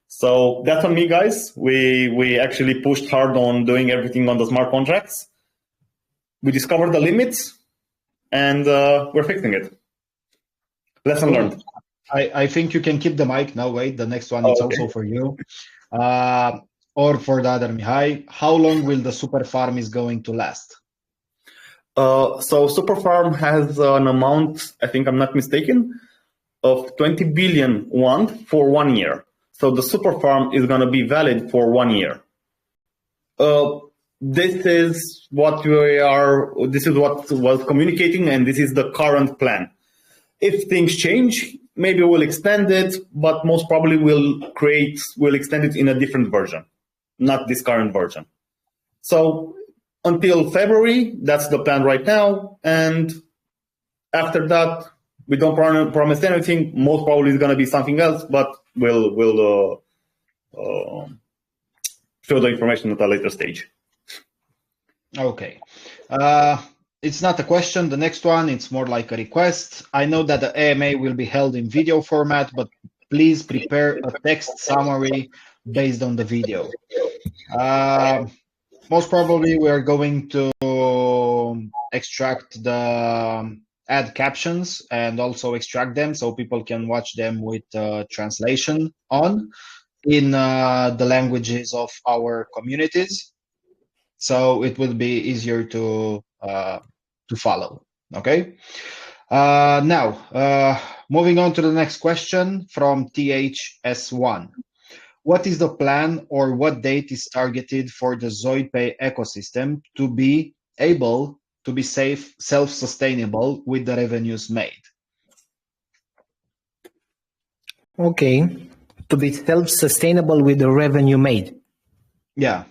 So that's on me, guys. We actually pushed hard on doing everything on the smart contracts. We discovered the limits, and we're fixing it. Lesson learned. I think you can keep the mic now. Wait, the next one is also for you. Or for the other Mihai. How long will the super farm is going to last? So Super Farm has an amount, I think I'm not mistaken, of 20 billion won for 1 year. So the Super Farm is going to be valid for 1 year. This is what was communicating, and this is the current plan. If things change, maybe we'll extend it, but most probably we'll extend it in a different version. not this current version. So until February, that's the plan right now. And after that, we don't promise anything. Most probably it's going to be something else, but we'll show the information at a later stage. Okay. It's not a question. The next one, it's more like a request. I know that the AMA will be held in video format, but please prepare a text summary based on the video. Most probably we are going to extract the add captions and also extract them so people can watch them with translation on in the languages of our communities. So it will be easier to follow. Okay. Now, moving on to the next question from THS1. What is the plan or what date is targeted for the ZoidPay ecosystem to be able to be self-sustainable with the revenues made? Okay, to be self-sustainable with the revenue made. Yeah.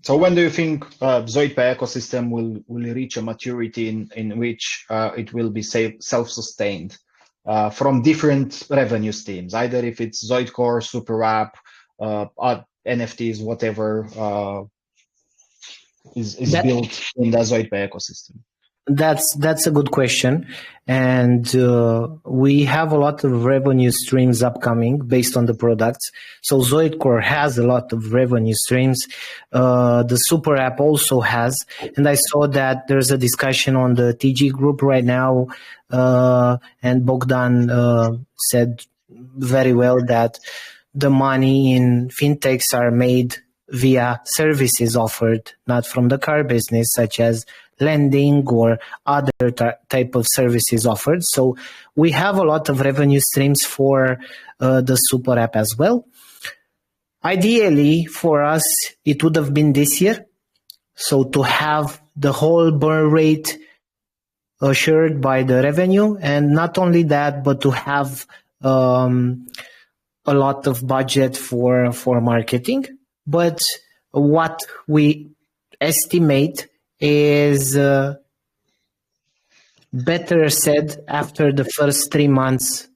So when do you think ZoidPay ecosystem will reach a maturity in which it will be self-sustained from different revenue streams, either if it's ZoidCore, SuperApp, NFTs, whatever is built in the ZoidPay ecosystem? That's a good question, and we have a lot of revenue streams upcoming based on the products. So ZoidCore has a lot of revenue streams. The SuperApp also has, and I saw that there's a discussion on the TG group right now, and Bogdan said very well that the money in fintechs are made via services offered, not from the car business, such as lending or other type of services offered. So we have a lot of revenue streams for the SuperApp as well. Ideally, for us, it would have been this year. So to have the whole burn rate assured by the revenue, and not only that, but to have a lot of budget for marketing. But what we estimate is better said after the first 3 months.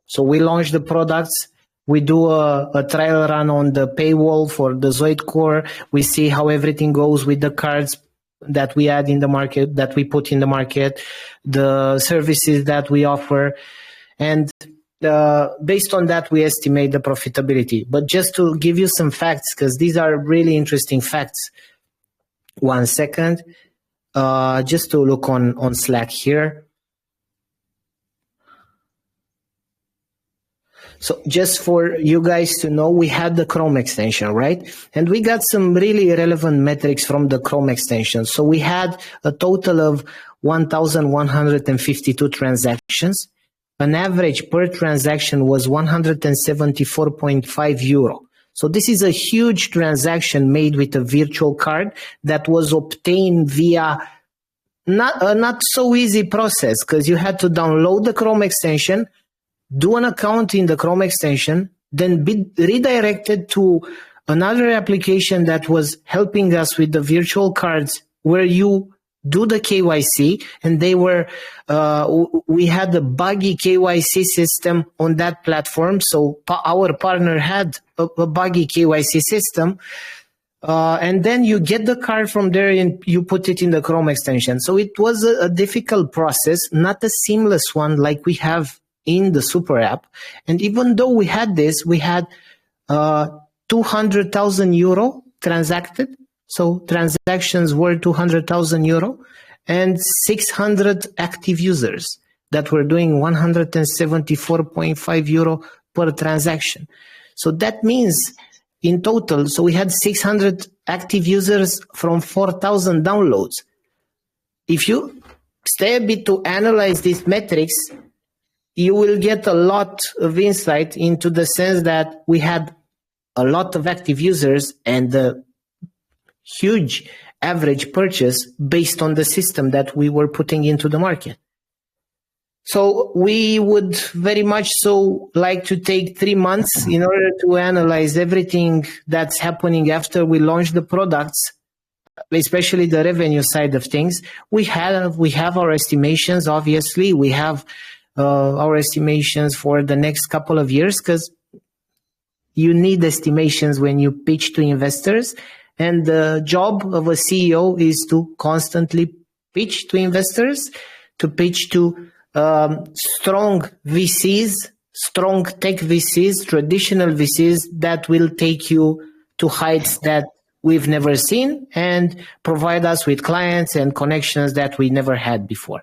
So we launch the products, we do a trial run on the paywall for the ZoidCore, we see how everything goes with the cards that we add in the market, that we put in the market, the services that we offer, and based on that, we estimate the profitability. But just to give you some facts, because these are really interesting facts. 1 second, just to look on Slack here. So just for you guys to know, we had the Chrome extension, right? And we got some really relevant metrics from the Chrome extension. So we had a total of 1,152 transactions. An average per transaction was 174.5 euro. So this is a huge transaction made with a virtual card that was obtained via not so easy process, because you had to download the Chrome extension, do an account in the Chrome extension, then be redirected to another application that was helping us with the virtual cards where you do the KYC, and they were we had a buggy KYC system on that platform. So our partner had a buggy KYC system, and then you get the card from there and you put it in the Chrome extension. So it was a difficult process, not a seamless one like we have in the SuperApp. And even though we had this, we had 200,000 euro transacted. So transactions were 200,000 euro and 600 active users that were doing 174.5 euro per transaction. So that means in total, so we had 600 active users from 4,000 downloads. If you stay a bit to analyze these metrics, you will get a lot of insight into the sense that we had a lot of active users and the huge average purchase based on the system that we were putting into the market. So we would very much so like to take 3 months in order to analyze everything that's happening after we launch the products, especially the revenue side of things. We have our estimations. Obviously, we have our estimations for the next couple of years, because you need estimations when you pitch to investors. And the job of a CEO is to constantly pitch to investors, to pitch to strong VCs, strong tech VCs, traditional VCs that will take you to heights that we've never seen and provide us with clients and connections that we never had before.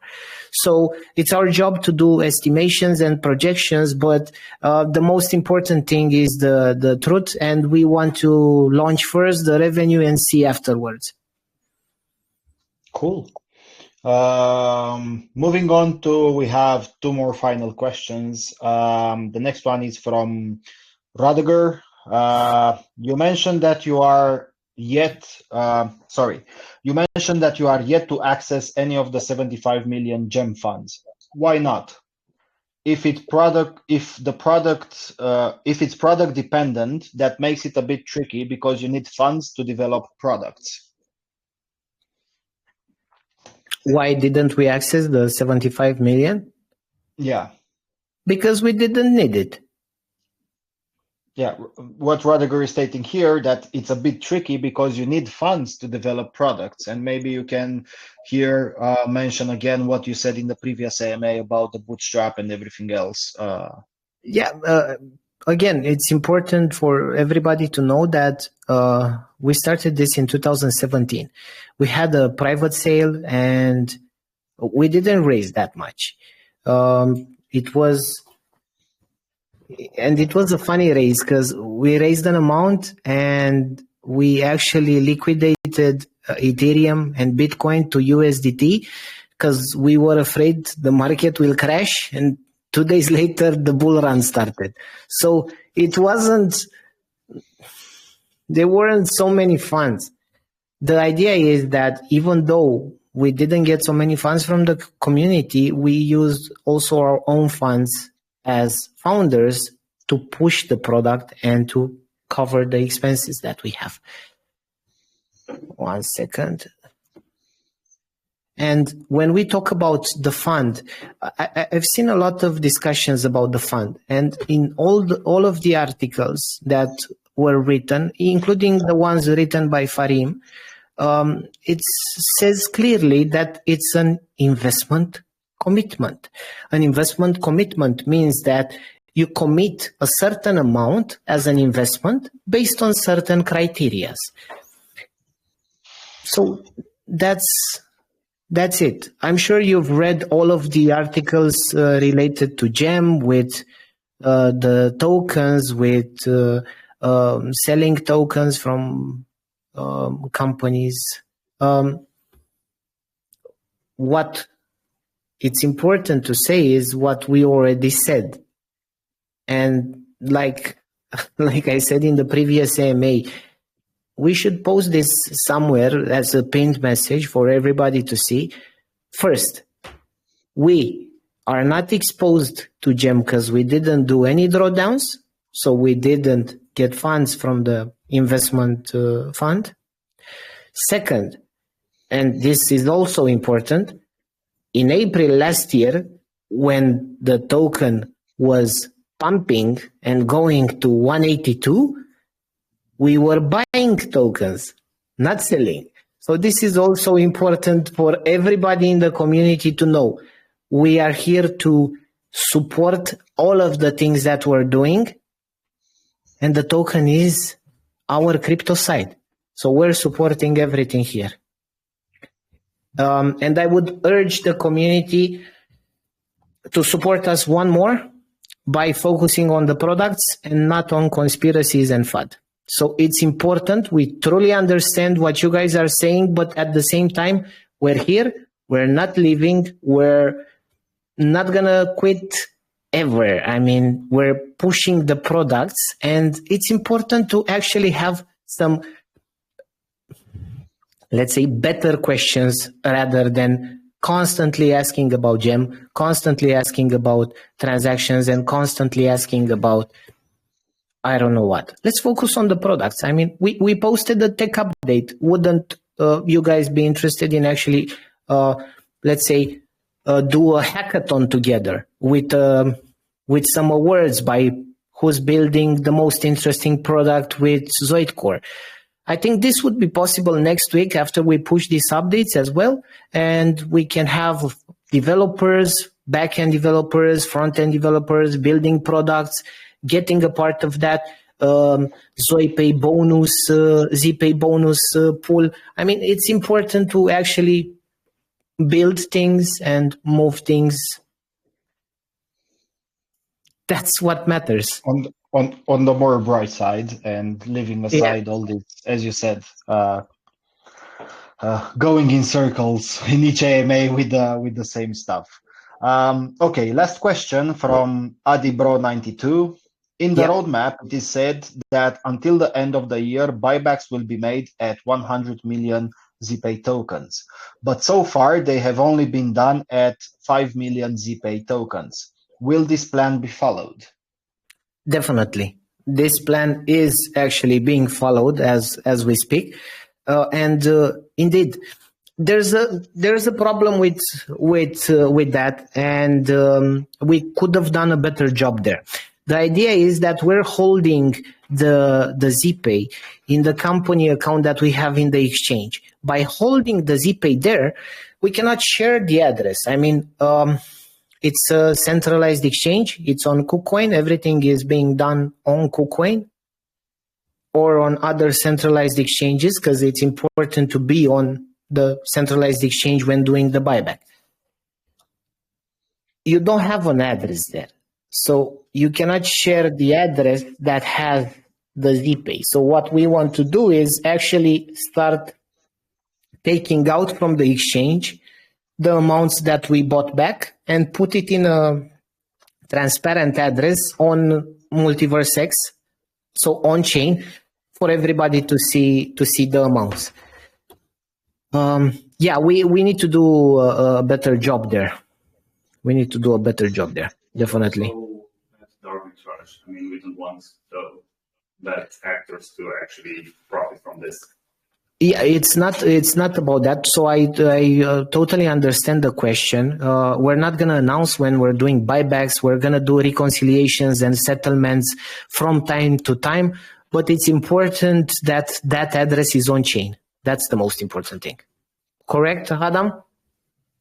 So it's our job to do estimations and projections, but the most important thing is the truth, and we want to launch first the revenue and see afterwards. Cool. Moving on to, we have two more final questions. The next one is from Radiger. You mentioned that you are yet to access any of the 75 million GEM funds. Why not? If it's product dependent, that makes it a bit tricky because you need funds to develop products. Why didn't we access the 75 million? Yeah. Because we didn't need it. Yeah, what Radiger is stating here, that it's a bit tricky because you need funds to develop products. And maybe you can here mention again what you said in the previous AMA about the bootstrap and everything else. Again, it's important for everybody to know that we started this in 2017. We had a private sale and we didn't raise that much. It was a funny raise because we raised an amount and we actually liquidated Ethereum and Bitcoin to USDT because we were afraid the market will crash, and 2 days later the bull run started. So there weren't so many funds. The idea is that even though we didn't get so many funds from the community, we used also our own funds as founders to push the product and to cover the expenses that we have. 1 second. And when we talk about the fund, I've seen a lot of discussions about the fund, and in all of the articles that were written, including the ones written by Farim, it says clearly that it's an investment commitment. An investment commitment means that you commit a certain amount as an investment based on certain criteria. So that's it. I'm sure you've read all of the articles related to GEM with the tokens, with selling tokens from companies. What it's important to say is what we already said. And like I said in the previous AMA, we should post this somewhere as a pinned message for everybody to see. First, we are not exposed to GEM because we didn't do any drawdowns, so we didn't get funds from the investment fund. Second, and this is also important, in April last year, when the token was pumping and going to 182, we were buying tokens, not selling. So this is also important for everybody in the community to know. We are here to support all of the things that we're doing, and the token is our crypto side. So we're supporting everything here. And I would urge the community to support us one more by focusing on the products and not on conspiracies and FUD. So it's important. We truly understand what you guys are saying, but at the same time, we're here. We're not leaving. We're not going to quit ever. I mean, we're pushing the products, and it's important to actually have some, let's say, better questions rather than constantly asking about gem, constantly asking about transactions, and constantly asking about I don't know what. Let's focus on the products. I mean, we posted a tech update. Wouldn't you guys be interested in actually, let's say, do a hackathon together with some awards by who's building the most interesting product with ZoidCore? I think this would be possible next week after we push these updates as well, and we can have developers, back-end developers, front-end developers building products, getting a part of that ZoidPay bonus, ZPay bonus pool. I mean, it's important to actually build things and move things. That's what matters. On the more bright side, and leaving aside all this, as you said, going in circles in each AMA with the same stuff. Okay, last question from AdiBro92. In the roadmap, it is said that until the end of the year, buybacks will be made at 100 million ZPay tokens. But so far, they have only been done at 5 million ZPay tokens. Will this plan be followed? Definitely. This plan is actually being followed as we speak. And indeed, there's a problem with that, and we could have done a better job there. The idea is that we're holding the ZPay in the company account that we have in the exchange. By holding the ZPay there, we cannot share the address. I mean, it's a centralized exchange. It's on KuCoin. Everything is being done on KuCoin or on other centralized exchanges, because it's important to be on the centralized exchange when doing the buyback. You don't have an address there. So you cannot share the address that has the ZPay. So what we want to do is actually start taking out from the exchange the amounts that we bought back and put it in a transparent address on Multiverse X, so on chain, for everybody to see the amounts. We need to do a better job there. Definitely. That's arbitrage. I mean, we don't want the bad actors to actually profit from this. Yeah, it's not about that. So I totally understand the question. We're not going to announce when we're doing buybacks. We're going to do reconciliations and settlements from time to time. But it's important that that address is on chain. That's the most important thing. Correct, Adam?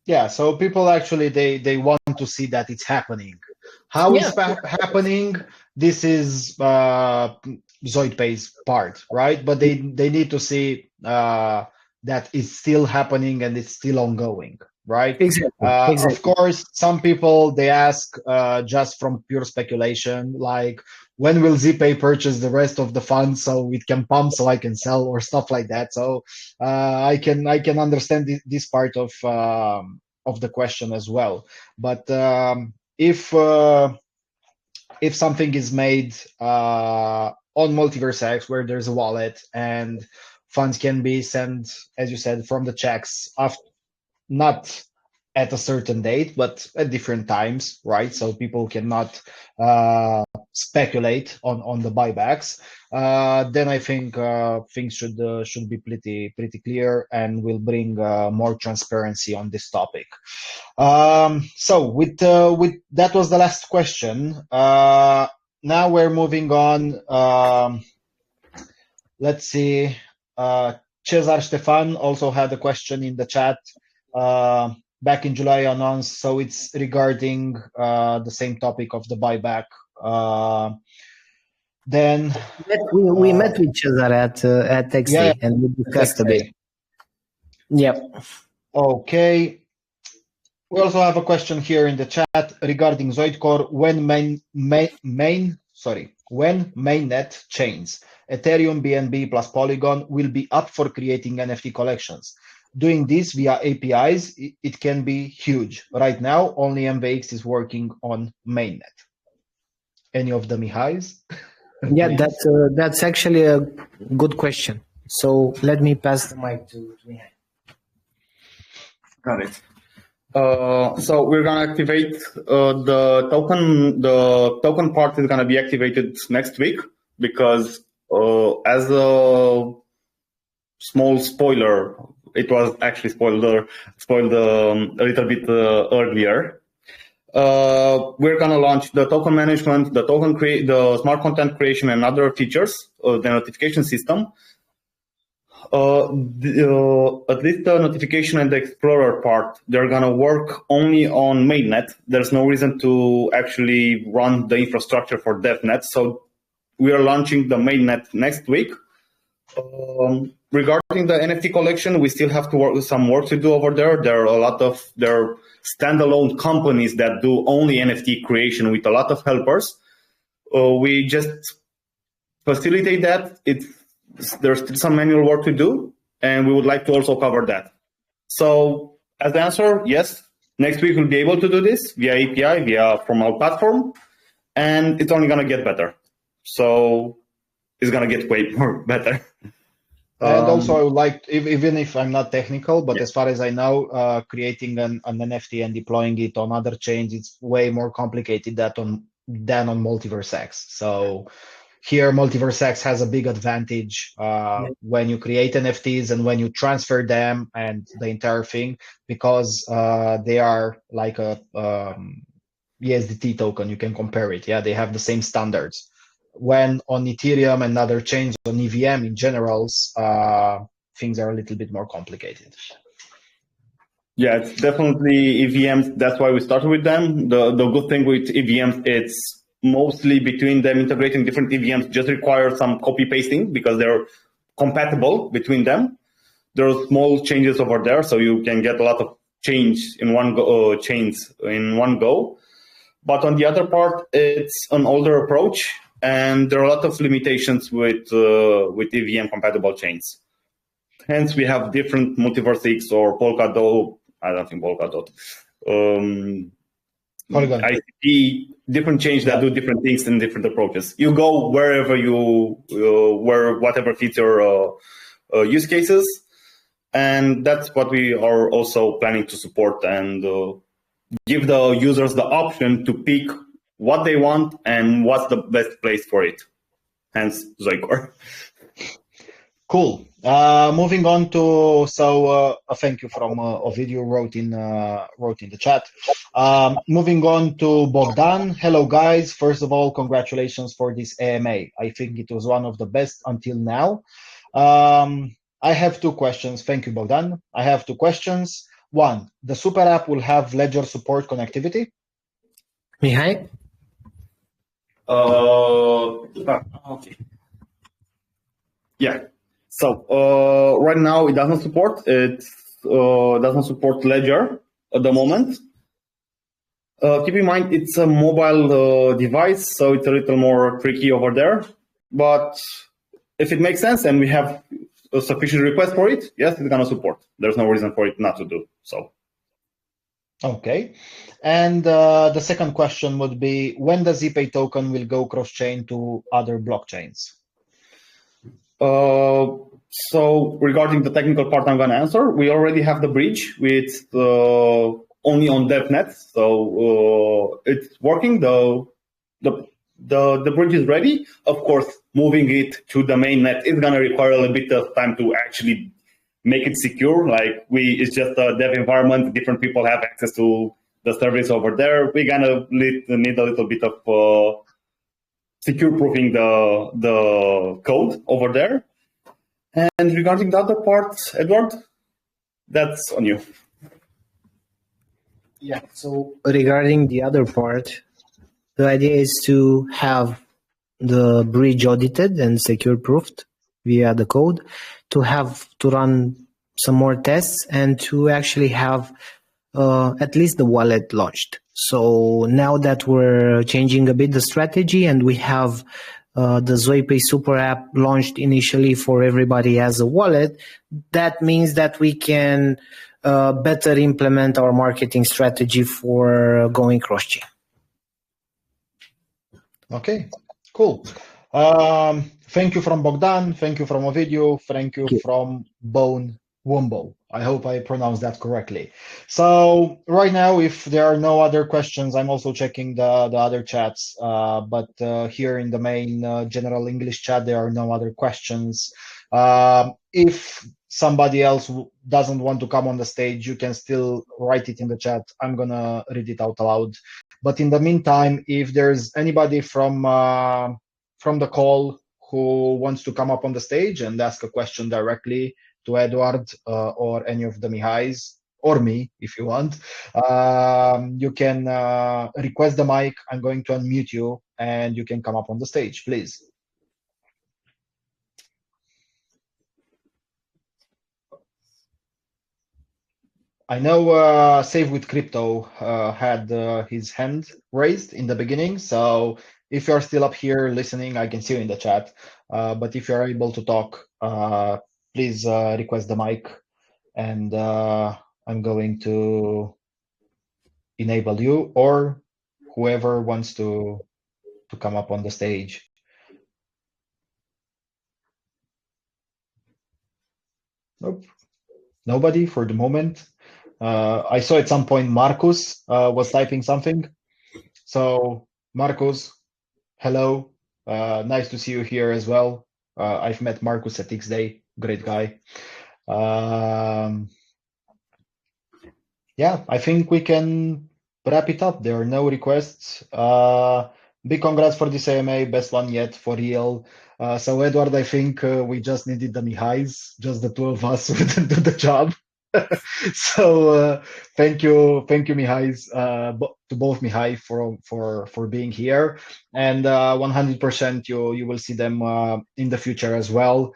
Yeah, so people actually, they want to see that it's happening. How is happening? This is ZoidPay's part, right? But they need to see that it's still happening and it's still ongoing, right? Exactly. Of course, some people, they ask just from pure speculation, like, when will ZPay purchase the rest of the funds so it can pump so I can sell, or stuff like that. So I can understand this part of the question as well. But if something is made on Multiverse X, where there's a wallet and funds can be sent, as you said, from the checks, not at a certain date, but at different times, right? So people cannot speculate on the buybacks. Then I think things should be pretty clear, and will bring more transparency on this topic. So with that was the last question. Now we're moving on. Let's see. Cesar Stefan also had a question in the chat. Back in July announced, so it's regarding the same topic of the buyback. Then we met with Cesar at XD, and we discussed a bit. Yep. Okay. We also have a question here in the chat regarding ZoidCore. When mainnet chains, Ethereum, BNB plus Polygon, will be up for creating NFT collections. Doing this via APIs, it can be huge. Right now, only MVX is working on mainnet. Any of the Mihais? Yeah, that's actually a good question. So let me pass the mic to Mihai. Got it. So we're gonna activate the token. The token part is gonna be activated next week because as a small spoiler, it was actually spoiled a little bit earlier. We're gonna launch the token management, the the smart content creation, and other features of the notification system. At least the notification and the Explorer part, they're going to work only on mainnet. There's no reason to actually run the infrastructure for DevNet. So we are launching the mainnet next week. Regarding the NFT collection, we still have some work to do over there. There are standalone companies that do only NFT creation with a lot of helpers. We just facilitate that. There's still some manual work to do, and we would like to also cover that. So as the answer, yes, next week we'll be able to do this via API, from our platform, and it's only going to get better. So it's going to get way more better. And also I would like, even if I'm not technical, but as far as I know, creating an NFT and deploying it on other chains, it's way more complicated than on Multiverse X. So here, Multiverse X has a big advantage when you create NFTs and when you transfer them and the entire thing, because they are like a ESDT token. You can compare it. Yeah, they have the same standards. When on Ethereum and other chains, on EVM in general, things are a little bit more complicated. Yeah, it's definitely EVMs. That's why we started with them. The good thing with EVMs, it's mostly between them integrating different EVMs just require some copy pasting because they're compatible between them. There are small changes over there, so you can get a lot of change in chains in one go. But on the other part, it's an older approach, and there are a lot of limitations with EVM compatible chains. Hence, we have different Multiverse X or Polkadot. I don't think Polkadot. ICP, different chains that do different things and different approaches. You go wherever whatever fits your use cases, and that's what we are also planning to support and give the users the option to pick what they want and what's the best place for it. Hence, ZoidCore. Cool. Moving on to a thank you from Ovidio wrote in the chat. Moving on to Bogdan. Hello guys. First of all, congratulations for this AMA. I think it was one of the best until now. I have two questions. Thank you, Bogdan. I have two questions. One, the SuperApp will have Ledger support connectivity? Mihai? Okay. Yeah. So right now it doesn't support. It doesn't support Ledger at the moment. Keep in mind it's a mobile device, so it's a little more tricky over there. But if it makes sense and we have a sufficient request for it, yes, it's gonna support. There's no reason for it not to do so. Okay. And the second question would be, when the ZPay token will go cross-chain to other blockchains? So regarding the technical part, I'm going to answer. We already have the bridge with only on DevNet, so it's working. The bridge is ready. Of course, moving it to the mainnet is going to require a little bit of time to actually make it secure. Like it's just a dev environment. Different people have access to the service over there. We're going to need a little bit of secure proofing the code over there. And regarding the other part, Eduard, that's on you. Yeah, so regarding the other part, the idea is to have the bridge audited and secure proofed via the code, to run some more tests, and to actually have at least the wallet launched. So now that we're changing a bit the strategy and we have the ZoidPay SuperApp launched initially for everybody as a wallet, that means that we can better implement our marketing strategy for going cross-chain. Okay, cool. Thank you from Bogdan. Thank you from Ovidio. Thank you from Bone Wombo. I hope I pronounced that correctly. So right now, if there are no other questions, I'm also checking the other chats. But here in the main general English chat, there are no other questions. If somebody else doesn't want to come on the stage, you can still write it in the chat. I'm gonna read it out loud. But in the meantime, if there's anybody from the call who wants to come up on the stage and ask a question directly to Eduard or any of the Mihais, or me, if you want, you can request the mic. I'm going to unmute you, and you can come up on the stage, please. I know Save with Crypto had his hand raised in the beginning, so if you're still up here listening, I can see you in the chat. But if you're able to talk, please request the mic, and I'm going to enable you or whoever wants to come up on the stage. Nope, nobody for the moment. I saw at some point Marcus was typing something. So Marcus, hello. Nice to see you here as well. I've met Marcus at X-Day. Great guy. Yeah, I think we can wrap it up. There are no requests. Big congrats for this AMA, best one yet, for real. So Eduard, I think we just needed the Mihais, just the two of us wouldn't do the job. So thank you, Mihais, to both Mihai for being here, and 100% you will see them in the future as well.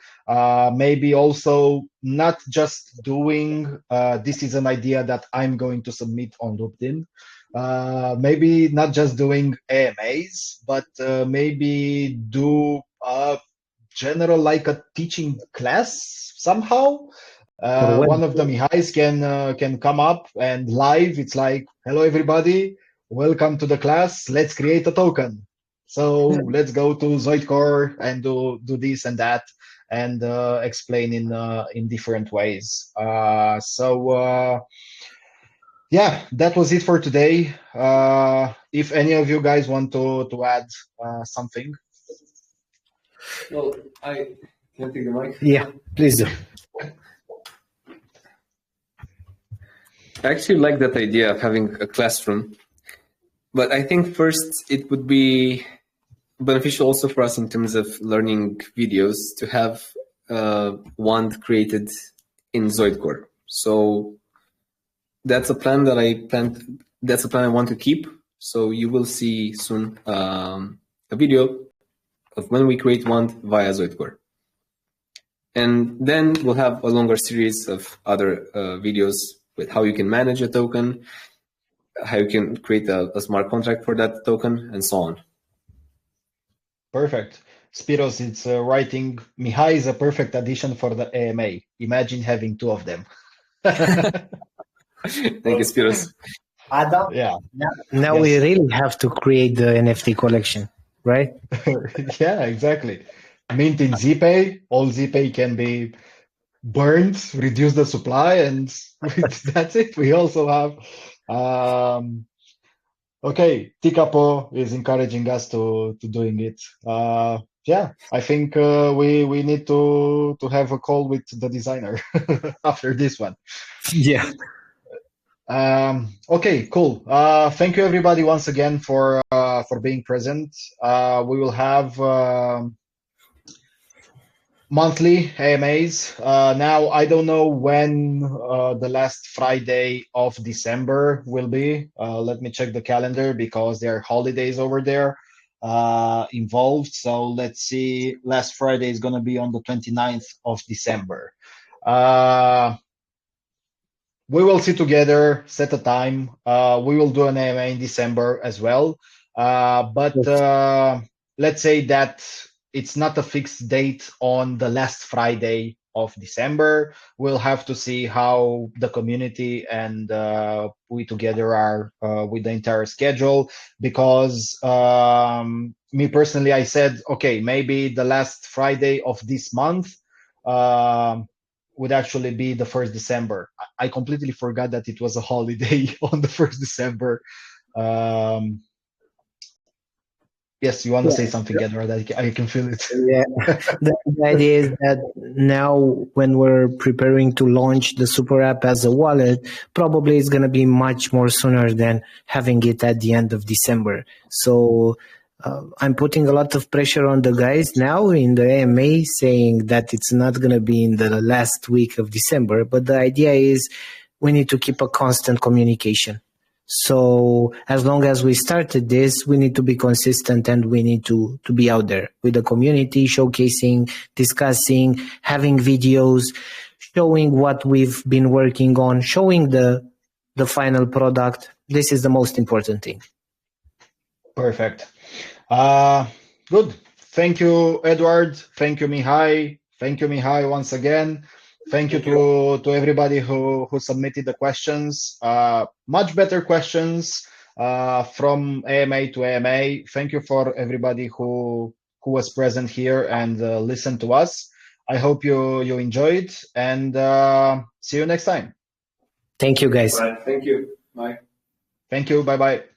Maybe also not just doing. This is an idea that I'm going to submit on LinkedIn. Maybe not just doing AMAs, but maybe do general like a teaching class somehow. One of the Mihais can come up and live. It's like, hello everybody, welcome to the class. Let's create a token. So let's go to ZoidCore and do this and that, and explain in different ways. Yeah, that was it for today. If any of you guys want to add something. Well, can I take the mic? Yeah, please do. I actually like that idea of having a classroom, but I think first it would be beneficial also for us in terms of learning videos to have one created in ZoidCore. So that's a plan that that's a plan I want to keep. So you will see soon a video of when we create one via ZoidCore. And then we'll have a longer series of other videos with how you can manage a token, how you can create a smart contract for that token, and so on. Perfect. Spiros, it's writing, Mihai is a perfect addition for the AMA. Imagine having two of them. Thank you, Spiros. Adam, Yeah. Now Yes. we really have to create the NFT collection, right? Yeah, exactly. Mint in ZPay, all ZPay can be burned, reduce the supply, and that's it. We also have okay, Tikapo is encouraging us to doing it. Yeah, I think we need to have a call with the designer after this one. Yeah. Okay, cool. Thank you everybody once again for being present. We will have monthly AMAs. Now, I don't know when the last Friday of December will be. Let me check the calendar because there are holidays over there involved. So let's see. Last Friday is going to be on the 29th of December. We will sit together, set a time. We will do an AMA in December as well. But let's say that it's not a fixed date on the last Friday of December. We'll have to see how the community and we together are with the entire schedule. Because me personally, I said, okay, maybe the last Friday of this month would actually be the 1st December. I completely forgot that it was a holiday on the 1st December. Yes, you want to say something, Eduard? I can feel it. Yeah, the idea is that now when we're preparing to launch the Super App as a wallet, probably it's going to be much more sooner than having it at the end of December. So I'm putting a lot of pressure on the guys now in the AMA, saying that it's not going to be in the last week of December. But the idea is we need to keep a constant communication. So as long as we started this, we need to be consistent and we need to be out there with the community, showcasing, discussing, having videos, showing what we've been working on, showing the final product. This is the most important thing. Perfect. Good. Thank you, Eduard. Thank you, Mihai. Thank you, Mihai, once again. Thank you to everybody who submitted the questions. Much better questions from AMA to AMA. Thank you for everybody who was present here and listened to us. I hope you enjoyed, and see you next time. Thank you, guys. Bye. Thank you. Bye. Thank you. Bye-bye.